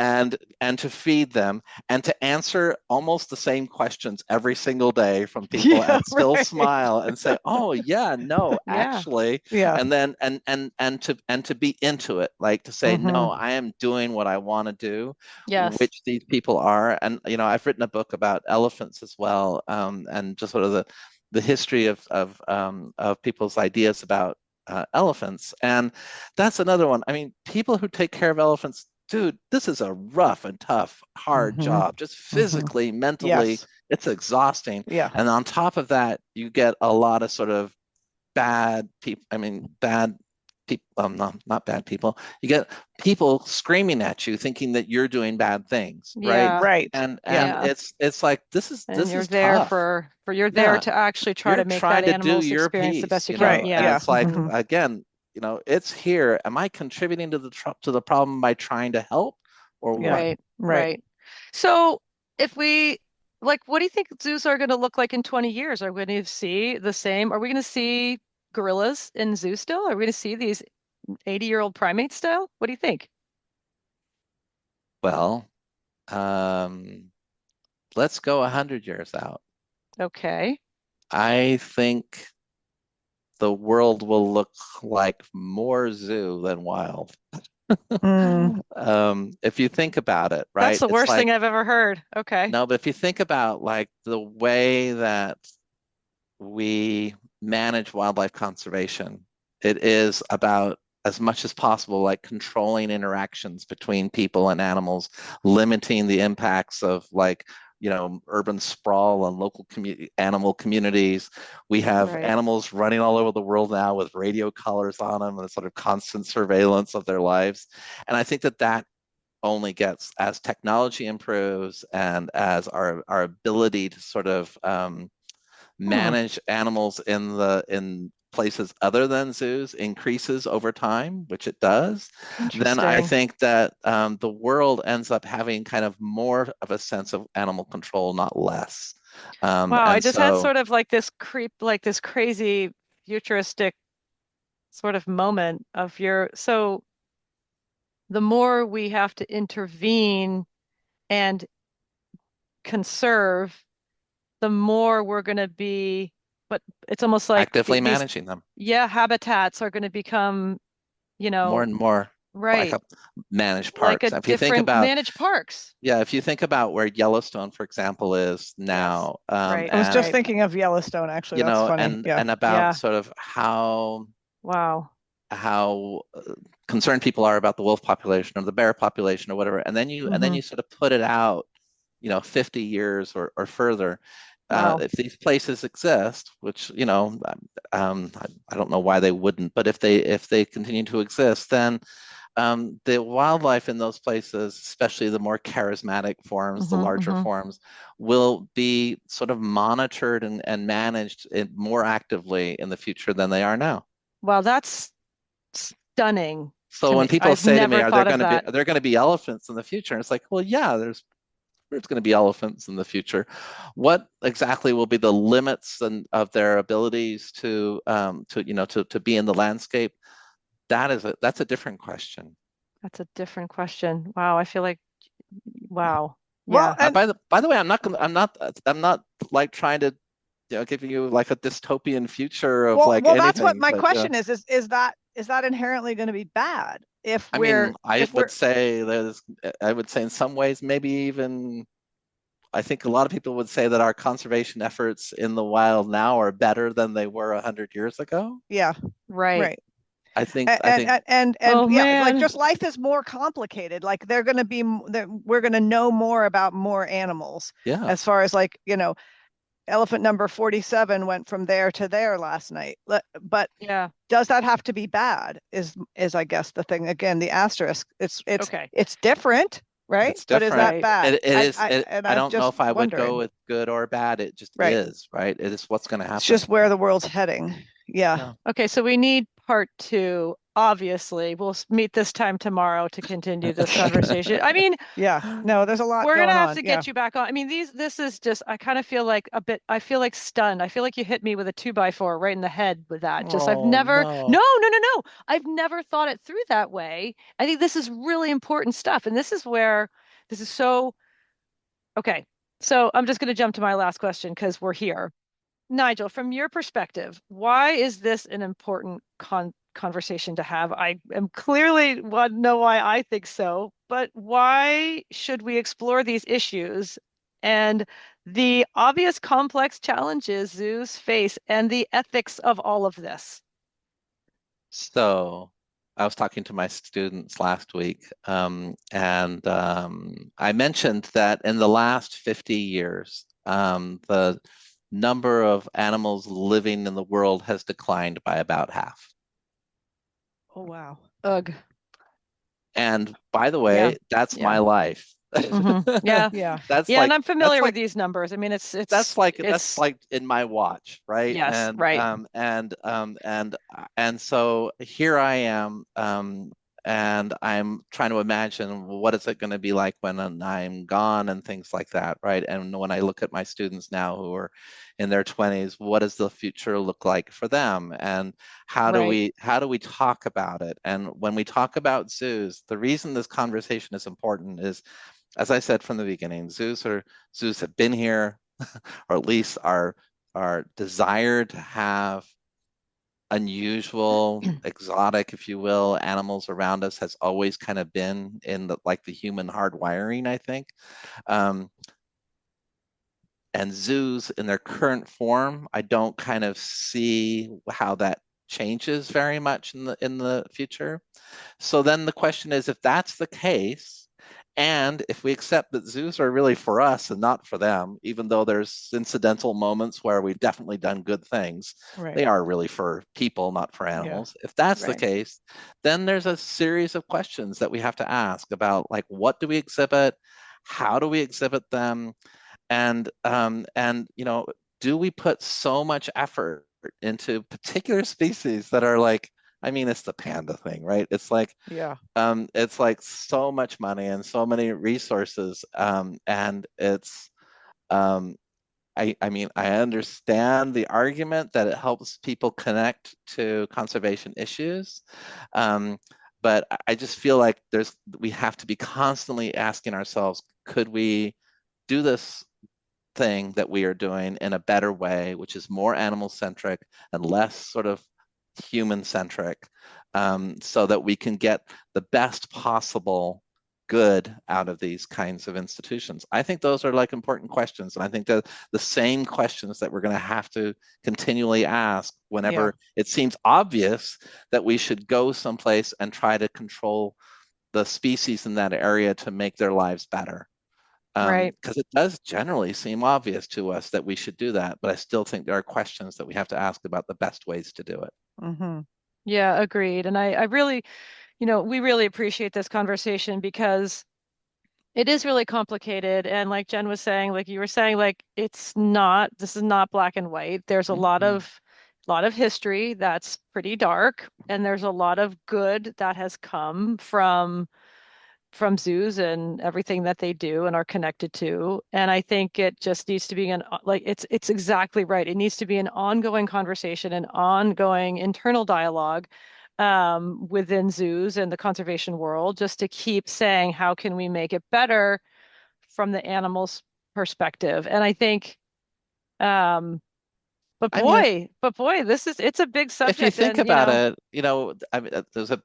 And to feed them and to answer almost the same questions every single day from people Yeah, and still right. smile and say, "Oh yeah, no, Yeah. actually," Yeah. and then and to be into it, like to say, "No, I am doing what I want to do," Yes. which these people are. And I've written a book about elephants as well, and just sort of the history of people's ideas about elephants. And that's another one. I mean, people who take care of elephants, dude, this is a rough and tough, hard job, just physically, mentally, Yes. it's exhausting. Yeah. And on top of that, you get a lot of sort of bad people, I mean, bad people, not bad people. You get people screaming at you, thinking that you're doing bad things, right? Yeah. Right. And Yeah. Yeah. it's like And this you're is there tough. for you're there Yeah, to actually try you're to make that trying to do animal's your experience the piece, best you can. Right. and Yeah. Yeah. it's like again, it's here. Am I contributing to the problem by trying to help, or Yeah. what? Right. Right. Right. So if we like, what do you think zoos are going to look like in 20 years? Are we going to see the same? Are we going to see gorillas in zoo still? Are we going to see these 80-year-old primates still? What do you think? Well, um, let's go 100 years out. Okay. I think the world will look like more zoo than wild. Mm. If you think about it, That's right? the It's worst like, thing I've ever heard. Okay. no, but if you think about like the way that we manage wildlife conservation, it is about as much as possible like controlling interactions between people and animals, limiting the impacts of like urban sprawl and local animal communities. We have Right. animals running all over the world now with radio collars on them and sort of constant surveillance of their lives. And I think that only gets, as technology improves and as our ability to sort of Hmm. manage animals in places other than zoos increases over time, which it does, then I Interesting. think that the world ends up having kind of more of a sense of animal control, not less. Wow, I And just had so sort of like this like this crazy futuristic sort of moment of so the more we have to intervene and conserve, the more we're going to be, but it's almost like actively these, managing them yeah, habitats are going to become, you more know, and more, like right, managed like a parks. If you think different about managed parks. Yeah, if you think about where Yellowstone, for example, is Yes. now, Right, I was just right. thinking of Yellowstone, actually. That's funny. Yeah. and about Yeah. sort of Wow. how concerned people are about the wolf population or the bear population or whatever, and then Hmm. you sort of put it out, 50 years or further. Wow. If these places exist, which I don't know why they wouldn't, but if they continue to exist, then the wildlife in those places, especially the more charismatic forms, the Hmm. larger Hmm. forms, will be sort of monitored and managed more actively in the future than they are now. Wow, that's stunning So to when me. people I've say to me, never "Are there thought of going to be that. elephants in the future?" It's like, well, yeah, there's going to be elephants in the future. What exactly will be the limits of their abilities to be in the landscape? That's a different question. That's a different question. Wow, I feel like, wow. Well, Yeah. and By the way, I'm not like trying to giving you like a dystopian future of like well, that's what anything, my but question is. Is that inherently going to be bad if I mean, if we're I would say in some ways, maybe even I think a lot of people would say that our conservation efforts in the wild now are better than they were 100 years ago. yeah, Right. right. I think, And Oh yeah, like man. just life is more complicated. Like they're going to be we're going to know more about more animals yeah, as far as elephant number 47 went from there to there last night. But Yeah. does that have to be bad? Is I guess the thing again, the asterisk. Okay. It's different, right? it's But is different. that Right. bad? I I'm don't know just if I would go wondering. with good or bad. It just Right. is, right? It is what's going to It's happen. just where the world's heading. Yeah. Yeah. Okay, so we need part two. Obviously, we'll meet this time tomorrow to continue this conversation. I mean, Yeah. No, there's a lot we're gonna going have on. to Yeah. get you back on. I mean, this is just, I kind of feel like a bit, I feel like stunned. I feel like you hit me with a 2x4 right in the head with that. Just, I've Oh never, no. no, no, no, no. I've never thought it through that way. I think this is really important stuff. And this is where this is so, okay. So I'm just going to jump to my last question because we're here. Nigel, from your perspective, why is this an important conversation to have? I am clearly want to know why I think so, but why should we explore these issues and the obvious complex challenges zoos face and the ethics of all of this? So I was talking to my students last week, and I mentioned that in the last 50 years, the number of animals living in the world has declined by about half. Oh, wow. Ugh. And by the Yeah. way, that's Yeah. my life. Yeah. Yeah. That's Yeah. And like I'm that's familiar with like these numbers. I mean, that's it's, like in my watch, right? yes, right. And so here I am, and I'm trying to imagine what is it going to be like when I'm gone and things like that, right? And when I look at my students now who are in their 20s, what does the future look like for them? And Right. how do we talk about it? And when we talk about zoos, the reason this conversation is important is, as I said from the beginning, zoos have been here, or at least are desired to have unusual, exotic, if you will, animals around us has always kind of been in the like the human hardwiring, I think. Um, and zoos in their current form, I don't kind of see how that changes very much in the future. So then the question is, if that's the case, and if we accept that zoos are really for us and not for them, even though there's incidental moments where we've definitely done good things, Right. they are really for people, not for Yeah. animals. If that's the Right. case, then there's a series of questions that we have to ask about, like, what do we exhibit? How do we exhibit them? And do we put so much effort into particular species that are like, I mean, it's the panda thing, right? Yeah. It's like so much money and so many resources, and it's um, I mean, I understand the argument that it helps people connect to conservation issues, um, but I just feel like we have to be constantly asking ourselves, could we do this thing that we are doing in a better way, which is more animal centric and less sort of human centric, so that we can get the best possible good out of these kinds of institutions? I think those are like important questions. And I think that the same questions that we're going to have to continually ask Yeah. whenever it seems obvious that we should go someplace and try to control the species in that area to make their lives better. Right. Because it does generally seem obvious to us that we should do that, but I still think there are questions that we have to ask about the best ways to do it. Mm-hmm. Yeah, agreed. And I really, we really appreciate this conversation because it is really complicated. And like Jen was saying, like you were saying, like this is not black and white. There's a Mm-mm. lot of history that's pretty dark, and there's a lot of good that has come from zoos and everything that they do and are connected to. And I think it just needs to be like it's exactly right. It needs to be an ongoing conversation, an ongoing internal dialogue within zoos and the conservation world, just to keep saying how can we make it better from the animal's perspective. And I think um I mean, but boy, it's a big if you subject think and about it, I mean,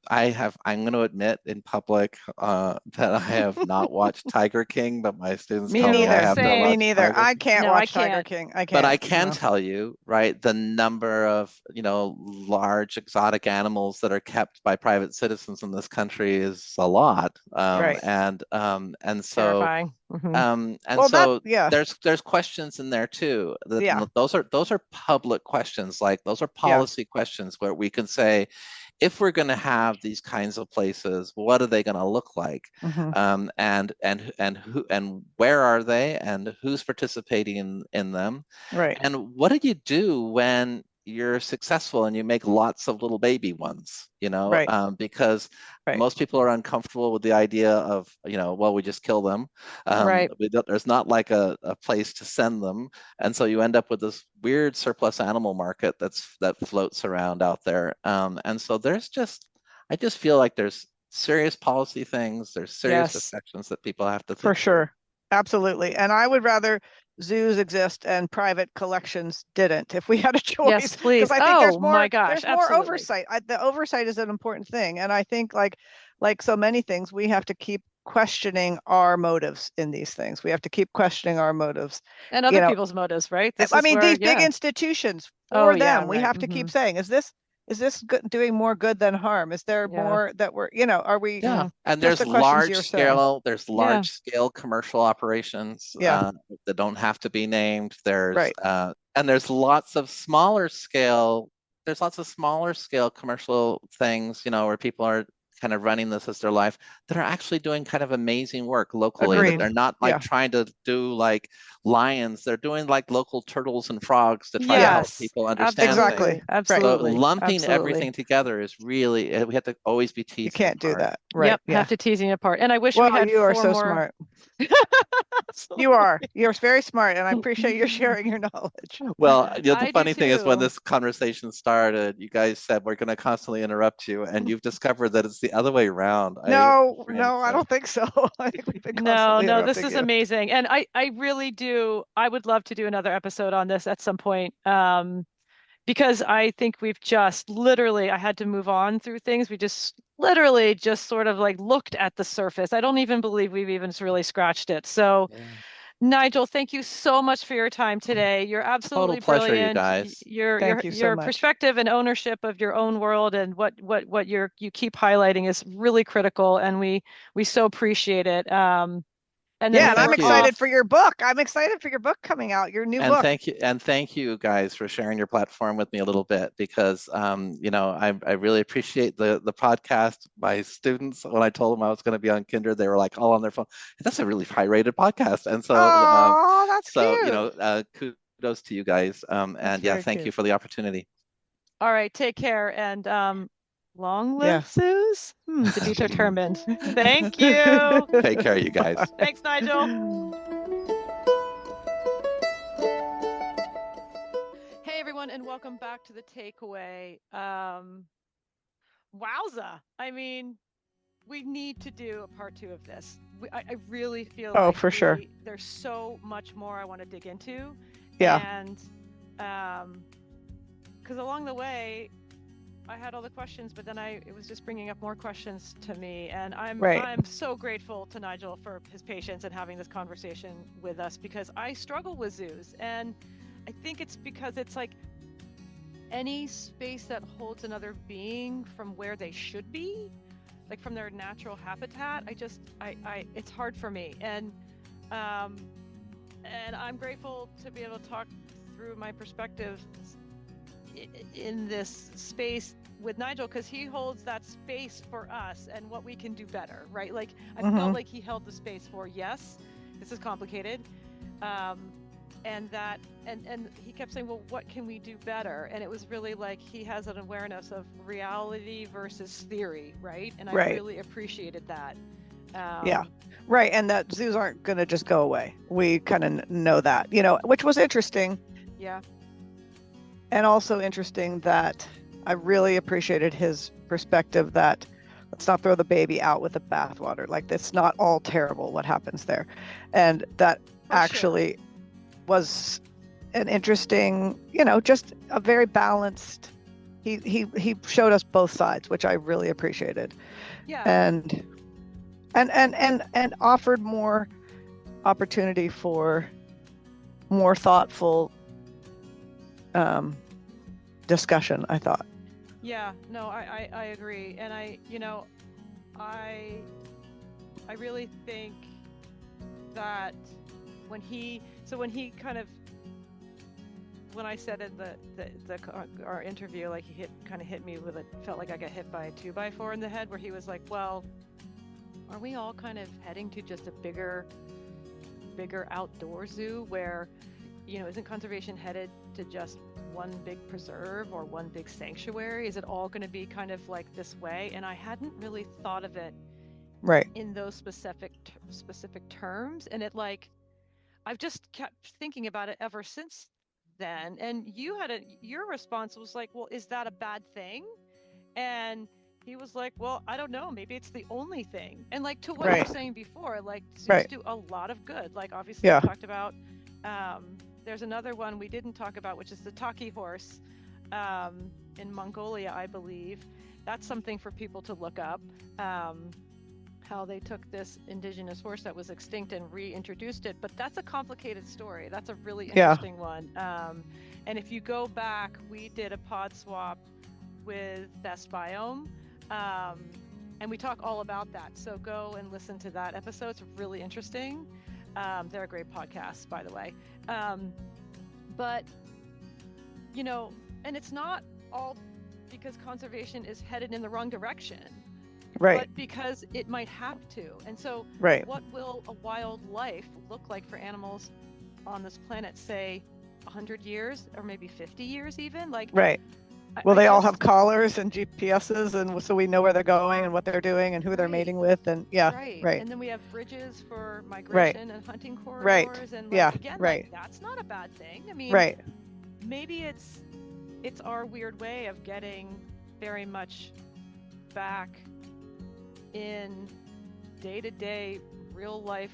I'm going to admit in public that I have not watched Tiger King, but my students Me tell me I no, neither. have to Me same. watch neither. Tiger I King. can't No, I watch Tiger can't. King. I But I can't. can No. tell you, right, the number of, large exotic animals that are kept by private citizens in this country is a lot. Right. And so Terrifying. and Well, that, so yeah. there's questions in there too. Yeah. Those are public questions, like those are Yeah. policy questions where we can say, if we're going to have these kinds of places, what are they going to look like? Mm-hmm. And where are they, and who's participating in them? Right. And what do you do when you're successful and you make lots of little baby ones, Right. because Right. most people are uncomfortable with the idea of, well, we just kill them. Right. There's not like a place to send them. And so you end up with this weird surplus animal market that floats around out there. And so I just feel like there's serious policy things, there's serious Yes. discussions that people have to For think through. sure. Absolutely. And I would rather zoos exist and private collections didn't if we had a Yes, choice. Because please. I think Oh my gosh, there's more absolutely. oversight. The oversight is an important thing. And I think like so many things, we have to keep questioning our motives in these things. We have to keep questioning our motives. And You other know, people's motives, right? This I is mean, where, these big yeah. institutions, Oh for yeah, them, we right. have to keep saying, is this good, doing more good than harm? Is there Yeah. more that are we Yeah, and just the questions you're saying? Yeah. large scale commercial operations Yeah, that don't have to be named. There's right. and there's lots of smaller scale. There's lots of smaller scale commercial things, where people are kind of running this as their life that are actually doing kind of amazing work locally. That Agreed. they're not like Yeah. trying to do like lions. They're doing like local turtles and frogs to try to help Yes. people understand things. Absolutely. Exactly. Right. So Absolutely. lumping Absolutely. everything together is really, we have to always be You teasing can't do apart. that. Right. Yep. Have Yeah. to teasing apart. And I wish we Well, had you are four so more. smart. You Absolutely. are. You're very smart, and I appreciate you sharing your knowledge. Well, the I do funny thing is when too. this conversation started, you guys said we're going to constantly interrupt you, and you've discovered that it's the other way around. No, And no, I don't think so. I think we've been No, constantly no, this interrupting is you. amazing. And I really do. I would love to do another episode on this at some point. Because I think we've just literally, I had to move on through things. We just literally just sort of like looked at the surface. I don't even believe we've even really scratched it. So, yeah, Nigel, thank you so much for your time today. You're total absolutely pleasure, you brilliant. guys. Your Thank your you so your much. perspective and ownership of your own world and what you keep highlighting is really critical, and we so appreciate it. And then Yeah, Well, and I'm for thank you. excited off. for your book. I'm excited for your book coming out, your new book. And thank you guys for sharing your platform with me a little bit because I really appreciate the podcast. My students, when I told them I was going to be on Kindred, they were like all on their phone. That's a really high-rated podcast, and Oh, that's cute. kudos to you guys. That's And yeah, very thank you cute. for the opportunity. All right, take care and long Yeah. live Zeus. To be determined. Thank you. Take care, you guys. Thanks, Nigel. Hey everyone, and welcome back to the takeaway. Wowza. I mean, we need to do a part two of this. I really feel Oh, like for sure. there's so much more I want to dig into. Yeah. And because along the way, I had all the questions, but then it was just bringing up more questions to me, and Right. I'm so grateful to Nigel for his patience and having this conversation with us because I struggle with zoos, and I think it's because it's like any space that holds another being from where they should be, like from their natural habitat. It's hard for me, and I'm grateful to be able to talk through my perspective in this space with Nigel because he holds that space for us and what we can do better, right? Like I felt like he held the space for, yes, this is complicated. And he kept saying, well, what can we do better? And it was really like he has an awareness of reality versus theory, right? And I really appreciated that. Yeah. Right. And that zoos aren't going to just go away. We kind of know that, which was interesting. Yeah. And also interesting that I really appreciated his perspective that let's not throw the baby out with the bathwater. Like it's not all terrible what happens there. And that actually was an interesting, just a very balanced, he showed us both sides, which I really appreciated. Yeah. And offered more opportunity for more thoughtful discussion, I thought. Yeah, no, I agree. And I really think that when I said in our interview, like he kind of hit me with it, felt like I got hit by a 2x4 in the head, where he was like, well, are we all kind of heading to just a bigger outdoor zoo where isn't conservation headed to just one big preserve or one big sanctuary? Is it all going to be kind of like this way? And I hadn't really thought of it Right. in those specific terms. And I've just kept thinking about it ever since then. And your response was like, well, is that a bad thing? And he was like, well, I don't know, maybe it's the only thing. And like, to what you were Right. saying before, like zoos Right. do a lot of good. Like, obviously Yeah. we talked about, there's another one we didn't talk about, which is the taki horse, in Mongolia, I believe. That's something for people to look up. How they took this indigenous horse that was extinct and reintroduced it. But that's a complicated story. That's a really interesting one. And if you go back, we did a pod swap with Best Biome, and we talk all about that. So go and listen to that episode. It's really interesting. They're a great podcast, by the way. But, and it's not all because conservation is headed in the wrong direction. Right. But because it might have to. And so Right. what will a wild life look like for animals on this planet, say 100 years or maybe 50 years even? Like, Right. Will they all have collars and GPSs, and so we know where they're going and what they're doing and who they're mating with? And right. And then we have bridges for migration and hunting corridors. And again, that's not a bad thing. I mean, maybe it's our weird way of getting very much back in day-to-day real life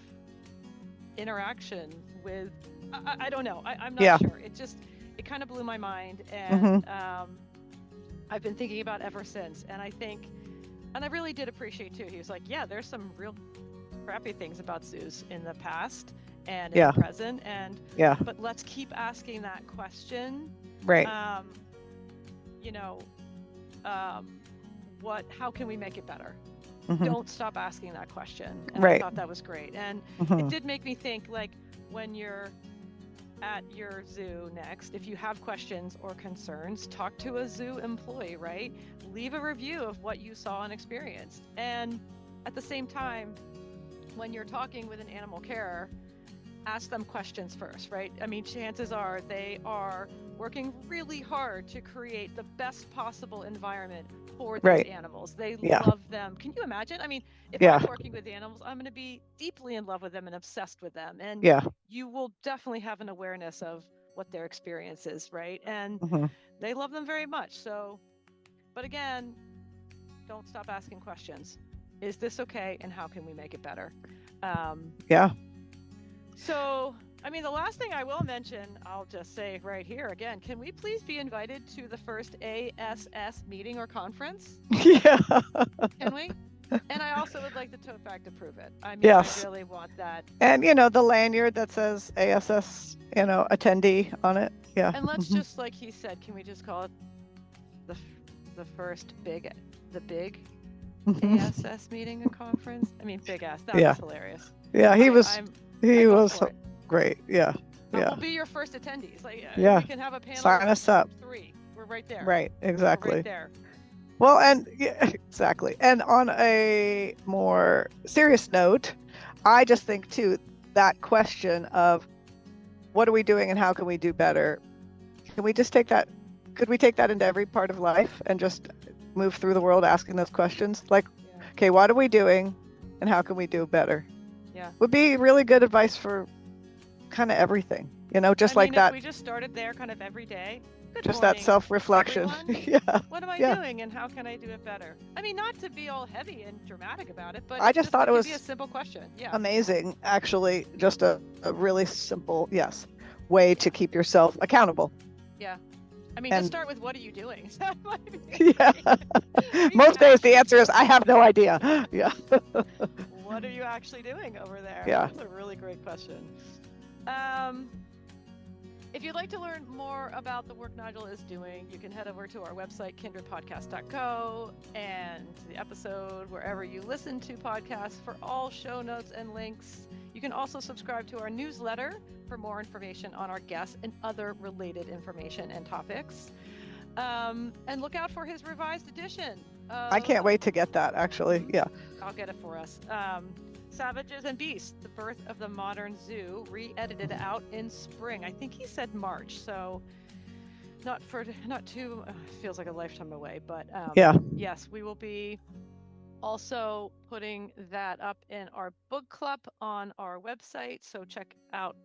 interaction with, I don't know, I'm not sure. It kind of blew my mind, and I've been thinking about it ever since. And I really did appreciate too, he was like, yeah, there's some real crappy things about zoos in the past and in the present, but let's keep asking that question. Right. How can we make it better? Don't stop asking that question. And Right. I thought that was great. And it did make me think, like, when you're at your zoo next, if you have questions or concerns, talk to a zoo employee, right? Leave a review of what you saw and experienced. And at the same time, when you're talking with an animal carer, ask them questions first, right? I mean, chances are they are working really hard to create the best possible environment for these animals. They love them. Can you imagine? I mean, if I'm working with animals, I'm going to be deeply in love with them and obsessed with them. And you will definitely have an awareness of what their experience is, right? And they love them very much. So, but again, don't stop asking questions. Is this okay? And how can we make it better? So, I mean, the last thing I will mention, I'll just say right here again, can we please be invited to the first ASS meeting or conference? Yeah. Can we? And I also would like the tote bag to prove it. I mean, I really want that. And, the lanyard that says ASS, attendee on it. Yeah. And let's just, like he said, can we just call it the first big ASS meeting and conference? I mean, big ass. That was hilarious. Yeah, he was great. Yeah. We'll be your first attendees. Like, we can have a panel. Sign us up. 3. We're right there. Right. Exactly. We're right there. Well, and exactly. And on a more serious note, I just think too, that question of what are we doing and how can we do better? Can we just take that? Could we take that into every part of life and just move through the world asking those questions? Like, okay, what are we doing and how can we do better? Yeah. Would be really good advice for kind of everything, just like that. If we just started there kind of every day. Good just morning, that self-reflection. What am I doing and how can I do it better? I mean, not to be all heavy and dramatic about it, but I just thought it was be a simple question. Yeah. Amazing. Actually, just a really simple, way to keep yourself accountable. Yeah. I mean, just start with what are you doing? Most days the answer is I have no idea. Yeah. What are you actually doing over there? Yeah. That's a really great question. If you'd like to learn more about the work Nigel is doing, you can head over to our website, kindredpodcast.co, and the episode wherever you listen to podcasts for all show notes and links. You can also subscribe to our newsletter for more information on our guests and other related information and topics. And look out for his revised edition. I can't wait to get that, actually. Yeah. I'll get it for us. Savages and Beasts, The Birth of the Modern Zoo, re-edited out in spring. I think he said March, so not too, feels like a lifetime away, but Yeah. yes, we will be also putting that up in our book club on our website, so check out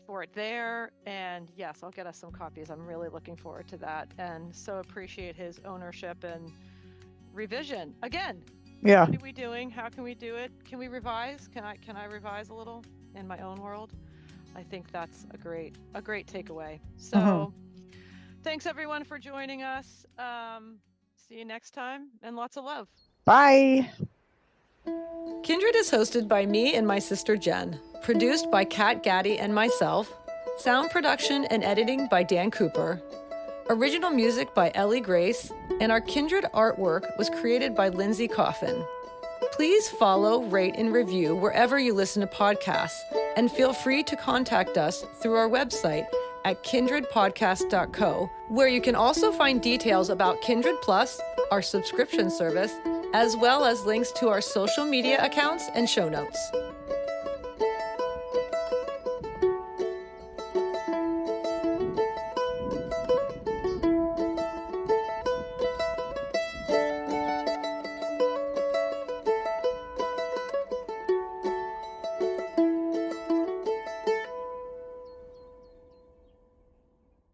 for it there. And yes, I'll get us some copies. I'm really looking forward to that, and so appreciate his ownership and revision again. Yeah. What are we doing? How can we do it? Can we revise? Can I revise a little in my own world? I think that's a great takeaway. So thanks everyone for joining us. See you next time, and lots of love. Bye. Kindred is hosted by me and my sister Jen, produced by Kat Gaddy and myself, sound production and editing by Dan Cooper, original music by Ellie Grace, and our Kindred artwork was created by Lindsay Coffin. Please follow, rate, and review wherever you listen to podcasts, and feel free to contact us through our website at kindredpodcast.co, where you can also find details about Kindred Plus, our subscription service, as well as links to our social media accounts and show notes.